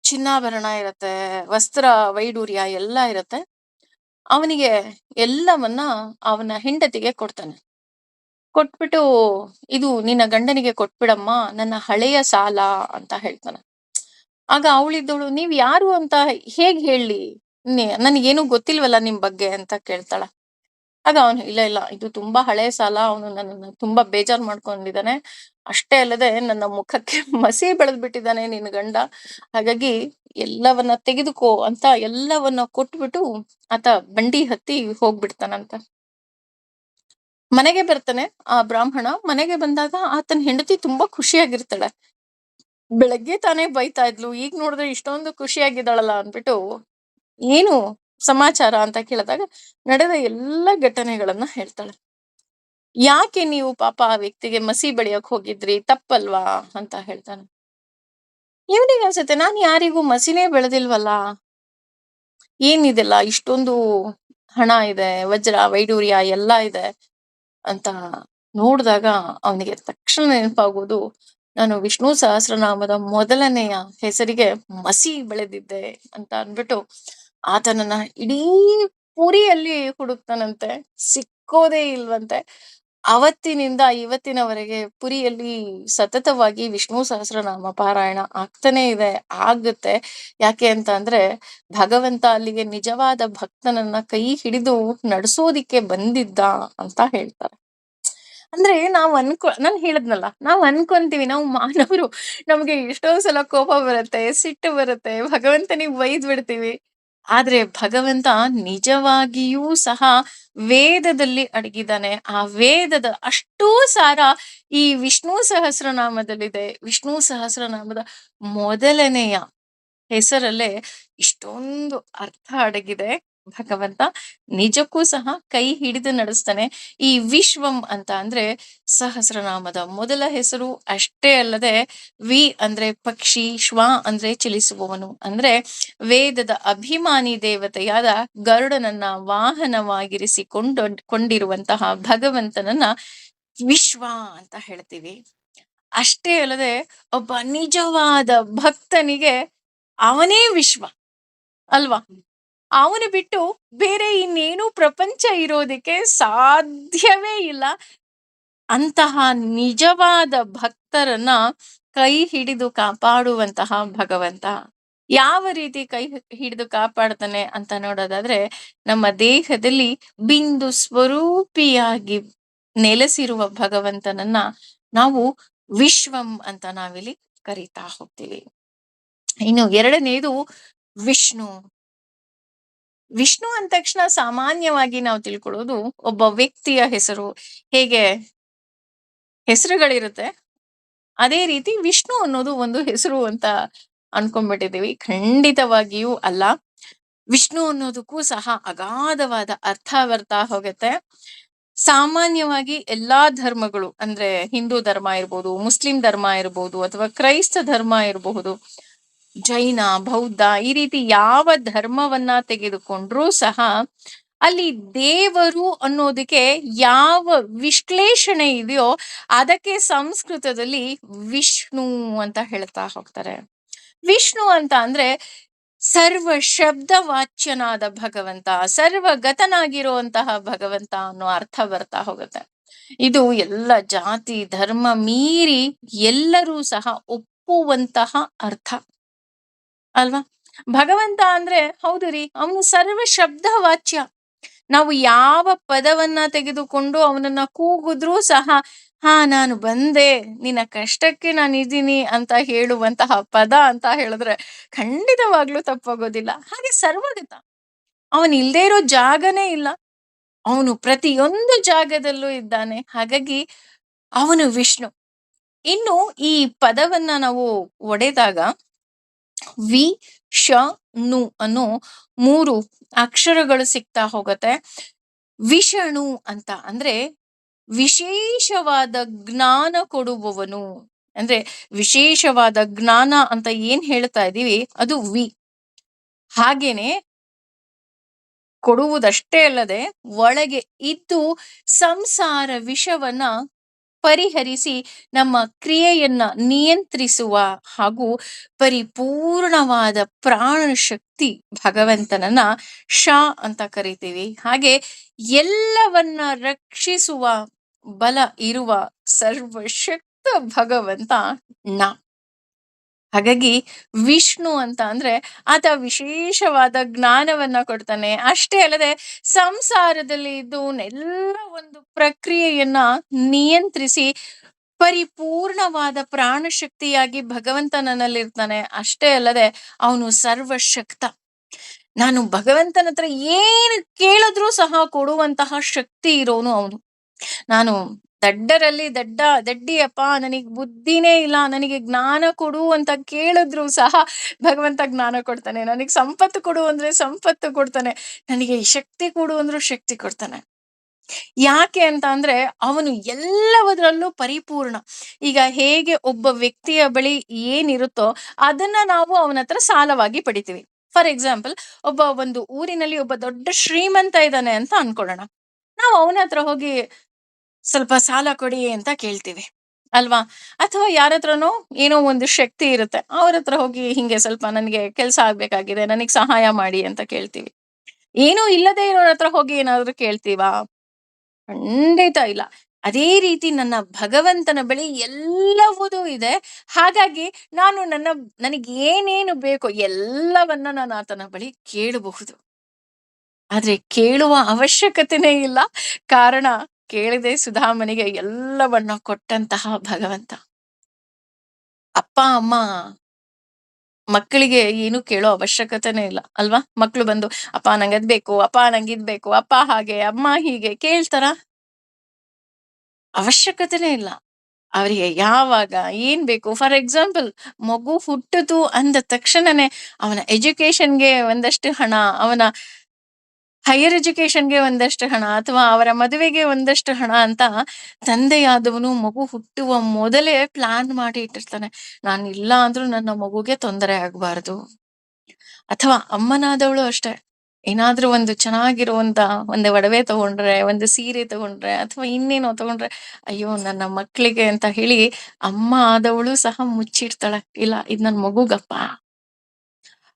ಚಿನ್ನಾಭರಣ ಇರತ್ತೆ, ವಸ್ತ್ರ ವೈಡೂರ್ಯ ಎಲ್ಲ ಇರತ್ತೆ. ಅವನಿಗೆ ಎಲ್ಲವನ್ನ ಅವನ ಹೆಂಡತಿಗೆ ಕೊಡ್ತಾನೆ. ಕೊಟ್ಬಿಟ್ಟು ಇದು ನಿನ್ನ ಗಂಡನಿಗೆ ಕೊಟ್ಬಿಡಮ್ಮ, ನನ್ನ ಹಳೆಯ ಸಾಲ ಅಂತ ಹೇಳ್ತಾನೆ. ಆಗ ಅವಳಿದ್ದವಳು ನೀವ್ ಯಾರು ಅಂತ ಹೇಗ್ ಹೇಳಿ? ನನಗೇನು ಗೊತ್ತಿಲ್ವಲ್ಲ ನಿಮ್ ಬಗ್ಗೆ ಅಂತ ಕೇಳ್ತಾಳ. ಆಗ ಅವನು ಇಲ್ಲ ಇಲ್ಲ ಇದು ತುಂಬಾ ಹಳೆ ಸಾಲ. ಅವನು ನನ್ನನ್ನ ತುಂಬಾ ಬೇಜಾರ್ ಮಾಡ್ಕೊಂಡಿದ್ದಾನೆ. ಅಷ್ಟೇ ಅಲ್ಲದೆ ನನ್ನ ಮುಖಕ್ಕೆ ಮಸಿ ಬೆಳೆದ್ಬಿಟ್ಟಿದ್ದಾನೆ ನಿನ್ ಗಂಡ. ಹಾಗಾಗಿ ಎಲ್ಲವನ್ನ ತೆಗೆದುಕೋ ಅಂತ ಎಲ್ಲವನ್ನ ಕೊಟ್ಬಿಟ್ಟು ಆತ ಬಂಡಿ ಹತ್ತಿ ಹೋಗ್ಬಿಡ್ತಾನಂತ. ಮನೆಗೆ ಬರ್ತಾನೆ ಆ ಬ್ರಾಹ್ಮಣ. ಮನೆಗೆ ಬಂದಾಗ ಆತನ ಹೆಂಡತಿ ತುಂಬಾ ಖುಷಿಯಾಗಿರ್ತಾಳೆ. ಬೆಳಗ್ಗೆ ತಾನೇ ಬೈತಾ ಇದ್ಲು, ಈಗ ನೋಡಿದ್ರೆ ಇಷ್ಟೊಂದು ಖುಷಿಯಾಗಿದ್ದಾಳಲ್ಲ ಅಂದ್ಬಿಟ್ಟು ಏನು ಸಮಾಚಾರ ಅಂತ ಕೇಳಿದಾಗ ನಡೆದ ಎಲ್ಲ ಘಟನೆಗಳನ್ನ ಹೇಳ್ತಾಳೆ. ಯಾಕೆ ನೀವು ಪಾಪ ಆ ವ್ಯಕ್ತಿಗೆ ಮಸಿ ಬಳಿಯಕ್ ಹೋಗಿದ್ರಿ ತಪ್ಪಲ್ವಾ ಅಂತ ಹೇಳ್ತಾನೆ. ಇವನಿಗೆ ಅನ್ಸುತ್ತೆ ನಾನ್ ಯಾರಿಗೂ ಮಸಿನೇ ಬೆಳೆದಿಲ್ವಲ್ಲ, ಏನಿದೆಲ್ಲ ಇಷ್ಟೊಂದು ಹಣ ಇದೆ, ವಜ್ರ ವೈಡೂರ್ಯ ಎಲ್ಲ ಇದೆ ಅಂತ ನೋಡಿದಾಗ ಅವನಿಗೆ ತಕ್ಷಣ ನೆನಪಾಗುವುದು ನಾನು ವಿಷ್ಣು ಸಹಸ್ರನಾಮದ ಮೊದಲನೆಯ ಹೆಸರಿಗೆ ಮಸಿ ಬೆಳೆದಿದ್ದೆ ಅಂತ ಅಂದ್ಬಿಟ್ಟು ಆತನನ್ನ ಇಡೀ ಪುರಿಯಲ್ಲಿ ಹುಡುಕ್ತಾನಂತೆ. ಸಿಕ್ಕೋದೇ ಇಲ್ವಂತೆ. ಅವತ್ತಿನಿಂದ ಇವತ್ತಿನವರೆಗೆ ಪುರಿಯಲ್ಲಿ ಸತತವಾಗಿ ವಿಷ್ಣು ಸಹಸ್ರನಾಮ ಪಾರಾಯಣ ಆಗ್ತಾನೆ ಇದೆ, ಆಗುತ್ತೆ. ಯಾಕೆ ಅಂತ ಅಂದ್ರೆ ಭಗವಂತ ಅಲ್ಲಿಗೆ ನಿಜವಾದ ಭಕ್ತನನ್ನ ಕೈ ಹಿಡಿದು ನಡೆಸೋದಿಕ್ಕೆ ಬಂದಿದ್ದ ಅಂತ ಹೇಳ್ತಾರೆ. ಅಂದ್ರೆ ನಾನ್ ಹೇಳದ್ನಲ್ಲ, ನಾವ್ ಅನ್ಕೊಂತೀವಿ ನಾವು ಮಾನವರು, ನಮ್ಗೆ ಎಷ್ಟೋ ಸಲ ಕೋಪ ಬರುತ್ತೆ, ಸಿಟ್ಟು ಬರುತ್ತೆ, ಭಗವಂತನಿಗೆ ಬೈದ್ ಬಿಡ್ತೀವಿ. ಆದ್ರೆ ಭಗವಂತ ನಿಜವಾಗಿಯೂ ಸಹ ವೇದದಲ್ಲಿ ಅಡಗಿದ್ದಾನೆ. ಆ ವೇದದ ಅಷ್ಟೂ ಸಾರ ಈ ವಿಷ್ಣು ಸಹಸ್ರನಾಮದಲ್ಲಿದೆ. ವಿಷ್ಣು ಸಹಸ್ರನಾಮದ ಮೊದಲನೆಯ ಹೆಸರಲ್ಲೇ ಇಷ್ಟೊಂದು ಅರ್ಥ ಅಡಗಿದೆ. ಭಗವಂತ ನಿಜಕ್ಕೂ ಸಹ ಕೈ ಹಿಡಿದು ನಡೆಸ್ತಾನೆ. ಈ ವಿಶ್ವಂ ಅಂತ ಅಂದ್ರೆ ಸಹಸ್ರನಾಮದ ಮೊದಲ ಹೆಸರು. ಅಷ್ಟೇ ಅಲ್ಲದೆ ವಿ ಅಂದ್ರೆ ಪಕ್ಷಿ, ಶ್ವ ಅಂದ್ರೆ ಚಲಿಸುವವನು. ಅಂದ್ರೆ ವೇದದ ಅಭಿಮಾನಿ ದೇವತೆಯಾದ ಗರುಡನನ್ನ ಕೊಂಡಿರುವಂತಹ ಭಗವಂತನನ್ನ ವಿಶ್ವ ಅಂತ ಹೇಳ್ತೀವಿ. ಅಷ್ಟೇ ಅಲ್ಲದೆ ಒಬ್ಬ ನಿಜವಾದ ಭಕ್ತನಿಗೆ ಅವನೇ ವಿಶ್ವ ಅಲ್ವಾ? ಅವನು ಬಿಟ್ಟು ಬೇರೆ ಇನ್ನೇನು ಪ್ರಪಂಚ ಇರೋದಕ್ಕೆ ಸಾಧ್ಯವೇ ಇಲ್ಲ. ಅಂತಹ ನಿಜವಾದ ಭಕ್ತರನ್ನ ಕೈ ಹಿಡಿದು ಕಾಪಾಡುವಂತಹ ಭಗವಂತ ಯಾವ ರೀತಿ ಕೈ ಹಿಡಿದು ಕಾಪಾಡ್ತಾನೆ ಅಂತ ನೋಡೋದಾದ್ರೆ, ನಮ್ಮ ದೇಹದಲ್ಲಿ ಬಿಂದು ಸ್ವರೂಪಿಯಾಗಿ ನೆಲೆಸಿರುವ ಭಗವಂತನನ್ನ ನಾವು ವಿಶ್ವಂ ಅಂತ ನಾವಿಲ್ಲಿ ಕರೀತಾ ಹೋಗ್ತೀವಿ. ಇನ್ನು ಎರಡನೇದು ವಿಷ್ಣು. ವಿಷ್ಣು ಅಂದ ತಕ್ಷಣ ಸಾಮಾನ್ಯವಾಗಿ ನಾವು ತಿಳ್ಕೊಳ್ಳೋದು ಒಬ್ಬ ವ್ಯಕ್ತಿಯ ಹೆಸರು. ಹೇಗೆ ಹೆಸರುಗಳಿರುತ್ತೆ, ಅದೇ ರೀತಿ ವಿಷ್ಣು ಅನ್ನೋದು ಒಂದು ಹೆಸರು ಅಂತ ಅನ್ಕೊಂಡ್ಬಿಟ್ಟಿದೀವಿ. ಖಂಡಿತವಾಗಿಯೂ ಅಲ್ಲ. ವಿಷ್ಣು ಅನ್ನೋದಕ್ಕೂ ಸಹ ಅಗಾಧವಾದ ಅರ್ಥ ಬರ್ತಾ ಹೋಗುತ್ತೆ. ಸಾಮಾನ್ಯವಾಗಿ ಎಲ್ಲಾ ಧರ್ಮಗಳು, ಅಂದ್ರೆ ಹಿಂದೂ ಧರ್ಮ ಇರ್ಬೋದು, ಮುಸ್ಲಿಂ ಧರ್ಮ ಇರ್ಬೋದು, ಅಥವಾ ಕ್ರೈಸ್ತ ಧರ್ಮ ಇರಬಹುದು, ಜೈನ, ಬೌದ್ಧ, ಈ ರೀತಿ ಯಾವ ಧರ್ಮವನ್ನ ತೆಗೆದುಕೊಂಡ್ರೂ ಸಹ ಅಲ್ಲಿ ದೇವರು ಅನ್ನೋದಕ್ಕೆ ಯಾವ ವಿಶ್ಲೇಷಣೆ ಇದೆಯೋ ಅದಕ್ಕೆ ಸಂಸ್ಕೃತದಲ್ಲಿ ವಿಷ್ಣು ಅಂತ ಹೇಳ್ತಾ ಹೋಗ್ತಾರೆ. ವಿಷ್ಣು ಅಂತ ಅಂದ್ರೆ ಸರ್ವ ಶಬ್ದ ವಾಚ್ಯನಾದ ಭಗವಂತ, ಸರ್ವಗತನಾಗಿರುವಂತಹ ಭಗವಂತ ಅನ್ನೋ ಅರ್ಥ ಬರ್ತಾ ಹೋಗುತ್ತೆ. ಇದು ಎಲ್ಲ ಜಾತಿ ಧರ್ಮ ಮೀರಿ ಎಲ್ಲರೂ ಸಹ ಒಪ್ಪುವಂತಹ ಅರ್ಥ ಅಲ್ವಾ? ಭಗವಂತ ಅಂದ್ರೆ ಹೌದು ರೀ, ಅವನು ಸರ್ವ ಶಬ್ದ ವಾಚ್ಯ. ನಾವು ಯಾವ ಪದವನ್ನ ತೆಗೆದುಕೊಂಡು ಅವನನ್ನ ಕೂಗಿದ್ರೂ ಸಹ, ಹಾ ನಾನು ಬಂದೆ, ನಿನ್ನ ಕಷ್ಟಕ್ಕೆ ನಾನು ಇದೀನಿ ಅಂತ ಹೇಳುವಂತಹ ಪದ ಅಂತ ಹೇಳಿದ್ರೆ ಖಂಡಿತವಾಗ್ಲೂ ತಪ್ಪಾಗೋದಿಲ್ಲ. ಹಾಗೆ ಸರ್ವಗತ, ಅವನ್ ಇಲ್ದೇ ಇರೋ ಜಾಗನೇ ಇಲ್ಲ, ಅವನು ಪ್ರತಿಯೊಂದು ಜಾಗದಲ್ಲೂ ಇದ್ದಾನೆ. ಹಾಗಾಗಿ ಅವನು ವಿಷ್ಣು. ಇನ್ನು ಈ ಪದವನ್ನ ನಾವು ಒಡೆದಾಗ ವಿ ಶ ನು ಅನ್ನೋ 3 ಅಕ್ಷರಗಳು ಸಿಗ್ತಾ ಹೋಗತ್ತೆ. ವಿಷಣು ಅಂತ ಅಂದ್ರೆ ವಿಶೇಷವಾದ ಜ್ಞಾನ ಕೊಡುವವನು. ಅಂದ್ರೆ ವಿಶೇಷವಾದ ಜ್ಞಾನ ಅಂತ ಏನ್ ಹೇಳ್ತಾ ಇದೀವಿ ಅದು ವಿ. ಹಾಗೇನೆ ಕೊಡುವುದಷ್ಟೇ ಅಲ್ಲದೆ ಒಳಗೆ ಇದ್ದು ಸಂಸಾರ ವಿಷವನ್ನ ಪರಿಹರಿಸಿ ನಮ್ಮ ಕ್ರಿಯೆಯನ್ನ ನಿಯಂತ್ರಿಸುವ ಹಾಗೂ ಪರಿಪೂರ್ಣವಾದ ಪ್ರಾಣ ಶಕ್ತಿ ಭಗವಂತನನ್ನ ಶ ಅಂತ ಕರಿತೀವಿ. ಹಾಗೆ ಎಲ್ಲವನ್ನ ರಕ್ಷಿಸುವ ಬಲ ಇರುವ ಸರ್ವಶಕ್ತ ಭಗವಂತ ನ. ಹಾಗಾಗಿ ವಿಷ್ಣು ಅಂತ ಅಂದ್ರೆ ಆತ ವಿಶೇಷವಾದ ಜ್ಞಾನವನ್ನ ಕೊಡ್ತಾನೆ. ಅಷ್ಟೇ ಅಲ್ಲದೆ ಸಂಸಾರದಲ್ಲಿ ಇದ್ದು ಎಲ್ಲ ಒಂದು ಪ್ರಕ್ರಿಯೆಯನ್ನ ನಿಯಂತ್ರಿಸಿ ಪರಿಪೂರ್ಣವಾದ ಪ್ರಾಣಶಕ್ತಿಯಾಗಿ ಭಗವಂತ ನನ್ನಲ್ಲಿರ್ತಾನೆ. ಅಷ್ಟೇ ಅಲ್ಲದೆ ಅವನು ಸರ್ವಶಕ್ತ. ನಾನು ಭಗವಂತನ ಹತ್ರ ಏನು ಕೇಳಿದ್ರೂ ಸಹ ಕೊಡುವಂತಹ ಶಕ್ತಿ ಇರೋನು ಅವನು. ನಾನು ದಡ್ಡರಲ್ಲಿ ದಡ್ಡಿಯಪ್ಪ, ನನಗೆ ಬುದ್ಧಿನೇ ಇಲ್ಲ, ನನಗೆ ಜ್ಞಾನ ಕೊಡು ಅಂತ ಕೇಳಿದ್ರು ಸಹ ಭಗವಂತ ಜ್ಞಾನ ಕೊಡ್ತಾನೆ. ನನಗೆ ಸಂಪತ್ತು ಕೊಡು ಅಂದ್ರೆ ಸಂಪತ್ತು ಕೊಡ್ತಾನೆ. ನನಗೆ ಶಕ್ತಿ ಕೊಡು ಅಂದ್ರೂ ಶಕ್ತಿ ಕೊಡ್ತಾನೆ. ಯಾಕೆ ಅಂತ ಅಂದ್ರೆ ಅವನು ಎಲ್ಲವದರಲ್ಲೂ ಪರಿಪೂರ್ಣ. ಈಗ ಹೇಗೆ ಒಬ್ಬ ವ್ಯಕ್ತಿಯ ಬಳಿ ಏನಿರುತ್ತೋ ಅದನ್ನ ನಾವು ಅವನ ಹತ್ರ ಸಾಲವಾಗಿ ಪಡಿತೀವಿ. ಫಾರ್ ಎಕ್ಸಾಂಪಲ್, ಒಂದು ಊರಿನಲ್ಲಿ ಒಬ್ಬ ದೊಡ್ಡ ಶ್ರೀಮಂತ ಇದ್ದಾನೆ ಅಂತ ಅನ್ಕೊಳ್ಳೋಣ. ನಾವು ಅವನ ಹತ್ರ ಹೋಗಿ ಸ್ವಲ್ಪ ಸಾಲ ಕೊಡಿ ಅಂತ ಕೇಳ್ತೀವಿ ಅಲ್ವಾ? ಅಥವಾ ಯಾರತ್ರನೋ ಏನೋ ಒಂದು ಶಕ್ತಿ ಇರುತ್ತೆ, ಅವ್ರ ಹತ್ರ ಹೋಗಿ ಹಿಂಗೆ ಸ್ವಲ್ಪ ನನಗೆ ಕೆಲಸ ಆಗ್ಬೇಕಾಗಿದೆ, ನನಗೆ ಸಹಾಯ ಮಾಡಿ ಅಂತ ಕೇಳ್ತೀವಿ. ಏನೂ ಇಲ್ಲದೆ ಇರೋರ ಹತ್ರ ಹೋಗಿ ಏನಾದ್ರು ಕೇಳ್ತೀವಾ? ಖಂಡಿತ ಇಲ್ಲ. ಅದೇ ರೀತಿ ನನ್ನ ಭಗವಂತನ ಬಳಿ ಎಲ್ಲವುದೂ ಇದೆ. ಹಾಗಾಗಿ ನಾನು ನನಗೆ ಏನೇನು ಬೇಕೋ ಎಲ್ಲವನ್ನ ನಾನು ಆತನ ಬಳಿ ಕೇಳಬಹುದು. ಆದ್ರೆ ಕೇಳುವ ಅವಶ್ಯಕತೆನೇ ಇಲ್ಲ. ಕಾರಣ, ಕೇಳಿದೆ ಸುಧಾಮನಿಗೆ ಎಲ್ಲವನ್ನ ಕೊಟ್ಟಂತಹ ಭಗವಂತ. ಅಪ್ಪ ಅಮ್ಮ ಮಕ್ಕಳಿಗೆ ಏನು ಕೇಳೋ ಅವಶ್ಯಕತೆನೇ ಇಲ್ಲ ಅಲ್ವಾ? ಮಕ್ಕಳು ಬಂದು ಅಪ್ಪ ನಂಗದ್ ಬೇಕು, ಅಪ್ಪ ನಂಗಿದ್ ಬೇಕು, ಅಪ್ಪ ಹಾಗೆ ಅಮ್ಮ ಹೀಗೆ ಕೇಳ್ತಾರ? ಅವಶ್ಯಕತೆನೇ ಇಲ್ಲ. ಅವರಿಗೆ ಯಾವಾಗ ಏನ್ ಬೇಕು, ಫಾರ್ ಎಕ್ಸಾಂಪಲ್ ಮಗು ಹುಟ್ಟಿತು ಅಂದ ತಕ್ಷಣನೇ ಅವನ ಎಜುಕೇಶನ್ಗೆ ಒಂದಷ್ಟು ಹಣ, ಅವನ ಹೈಯರ್ ಎಜುಕೇಶನ್ಗೆ ಒಂದಷ್ಟು ಹಣ, ಅಥವಾ ಅವರ ಮದುವೆಗೆ ಒಂದಷ್ಟು ಹಣ ಅಂತ ತಂದೆಯಾದವನು ಮಗು ಹುಟ್ಟುವ ಮೊದಲೇ ಪ್ಲಾನ್ ಮಾಡಿ ಇಟ್ಟಿರ್ತಾನೆ. ನಾನು ಇಲ್ಲ ಅಂದ್ರೂ ನನ್ನ ಮಗುಗೆ ತೊಂದರೆ ಆಗ್ಬಾರ್ದು. ಅಥವಾ ಅಮ್ಮನಾದವಳು ಅಷ್ಟೇ, ಏನಾದ್ರೂ ಒಂದು ಚೆನ್ನಾಗಿರುವಂತ ಒಂದು ಒಡವೆ ತಗೊಂಡ್ರೆ, ಒಂದು ಸೀರೆ ತಗೊಂಡ್ರೆ, ಅಥವಾ ಇನ್ನೇನೋ ತಗೊಂಡ್ರೆ, ಅಯ್ಯೋ ನನ್ನ ಮಕ್ಕಳಿಗೆ ಅಂತ ಹೇಳಿ ಅಮ್ಮ ಆದವಳು ಸಹ ಮುಚ್ಚಿಡ್ತಾಳೆ. ಇಲ್ಲ, ಇದ್ ನನ್ ಮಗುಗಪ್ಪ.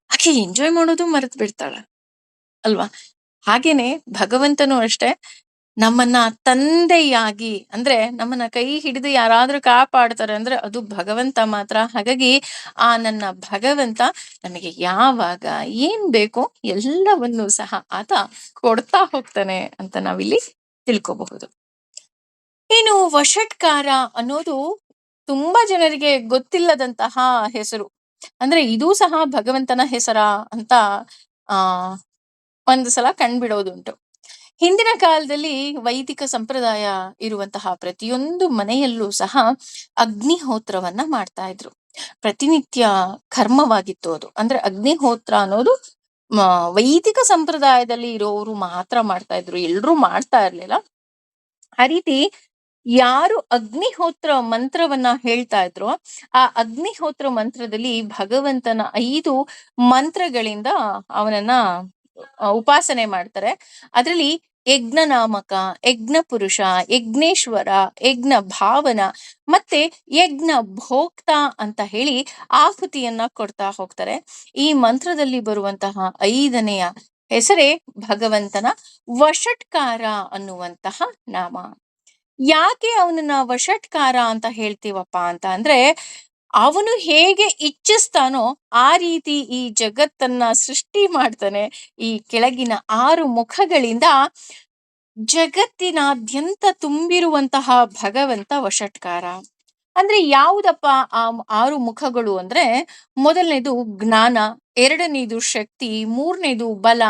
ಆಕೆ ಎಂಜಾಯ್ ಮಾಡೋದು ಮರೆತು ಬಿಡ್ತಾಳೆ ಅಲ್ವಾ? ಹಾಗೇನೆ ಭಗವಂತನು ಅಷ್ಟೇ, ನಮ್ಮನ್ನ ತಂದೆಯಾಗಿ ಅಂದ್ರೆ ನಮ್ಮನ್ನ ಕೈ ಹಿಡಿದು ಯಾರಾದ್ರೂ ಕಾಪಾಡ್ತಾರೆ ಅಂದ್ರೆ ಅದು ಭಗವಂತ ಮಾತ್ರ. ಹಾಗಾಗಿ ಆ ನನ್ನ ಭಗವಂತ ನಮಗೆ ಯಾವಾಗ ಏನ್ ಬೇಕೋ ಎಲ್ಲವನ್ನೂ ಸಹ ಆತ ಕೊಡ್ತಾ ಹೋಗ್ತಾನೆ ಅಂತ ನಾವಿಲ್ಲಿ ತಿಳ್ಕೋಬಹುದು. ಇನ್ನು ವಷಟ್ಕಾರ ಅನ್ನೋದು ತುಂಬಾ ಜನರಿಗೆ ಗೊತ್ತಿಲ್ಲದಂತಹ ಹೆಸರು. ಅಂದ್ರೆ ಇದೂ ಸಹ ಭಗವಂತನ ಹೆಸರಾ ಅಂತ ಆ ಒಂದು ಸಲ ಕಂಡ್ಬಿಡೋದುಂಟು. ಹಿಂದಿನ ಕಾಲದಲ್ಲಿ ವೈದಿಕ ಸಂಪ್ರದಾಯ ಇರುವಂತಹ ಪ್ರತಿಯೊಂದು ಮನೆಯಲ್ಲೂ ಸಹ ಅಗ್ನಿಹೋತ್ರವನ್ನ ಮಾಡ್ತಾ ಇದ್ರು. ಪ್ರತಿನಿತ್ಯ ಕರ್ಮವಾಗಿತ್ತು ಅದು. ಅಂದ್ರೆ ಅಗ್ನಿಹೋತ್ರ ಅನ್ನೋದು ವೈದಿಕ ಸಂಪ್ರದಾಯದಲ್ಲಿ ಇರೋರು ಮಾತ್ರ ಮಾಡ್ತಾ ಇದ್ರು, ಎಲ್ರೂ ಮಾಡ್ತಾ ಇರ್ಲಿಲ್ಲ. ಆ ರೀತಿ ಯಾರು ಅಗ್ನಿಹೋತ್ರ ಮಂತ್ರವನ್ನ ಹೇಳ್ತಾ ಇದ್ರೋ ಆ ಅಗ್ನಿಹೋತ್ರ ಮಂತ್ರದಲ್ಲಿ ಭಗವಂತನ 5 ಮಂತ್ರಗಳಿಂದ ಅವನನ್ನ ಉಪಾಸನೆ ಮಾಡ್ತಾರೆ. ಅದರಲ್ಲಿ ಯಜ್ಞನಾಮಕ, ಯಜ್ಞ ಪುರುಷ, ಯಜ್ಞೇಶ್ವರ, ಯಜ್ಞ ಭಾವನ ಮತ್ತೆ ಯಜ್ಞ ಭೋಕ್ತ ಅಂತ ಹೇಳಿ ಆಹುತಿಯನ್ನ ಕೊಡ್ತಾ ಹೋಗ್ತಾರೆ. ಈ ಮಂತ್ರದಲ್ಲಿ ಬರುವಂತಹ 5ನೆಯ ಹೆಸರೇ ಭಗವಂತನ ವಷಟ್ಕಾರ ಅನ್ನುವಂತಹ ನಾಮ. ಯಾಕೆ ಅವನನ್ನ ವಷಟ್ಕಾರ ಅಂತ ಹೇಳ್ತೀವಪ್ಪ ಅಂತ ಅಂದ್ರೆ, ಅವನು ಹೇಗೆ ಇಚ್ಛಿಸ್ತಾನೋ ಆ ರೀತಿ ಈ ಜಗತ್ತನ್ನ ಸೃಷ್ಟಿ ಮಾಡ್ತಾನೆ. ಈ ಕೆಳಗಿನ 6 ಮುಖಗಳಿಂದ ಜಗತ್ತಿನಾದ್ಯಂತ ತುಂಬಿರುವಂತಹ ಭಗವಂತ ವಷಟ್ಕಾರ. ಅಂದ್ರೆ ಯಾವುದಪ್ಪ ಆ 6 ಮುಖಗಳು ಅಂದ್ರೆ, ಮೊದಲನೇದು ಜ್ಞಾನ, 2ನೇದು ಶಕ್ತಿ, 3ನೇದು ಬಲ,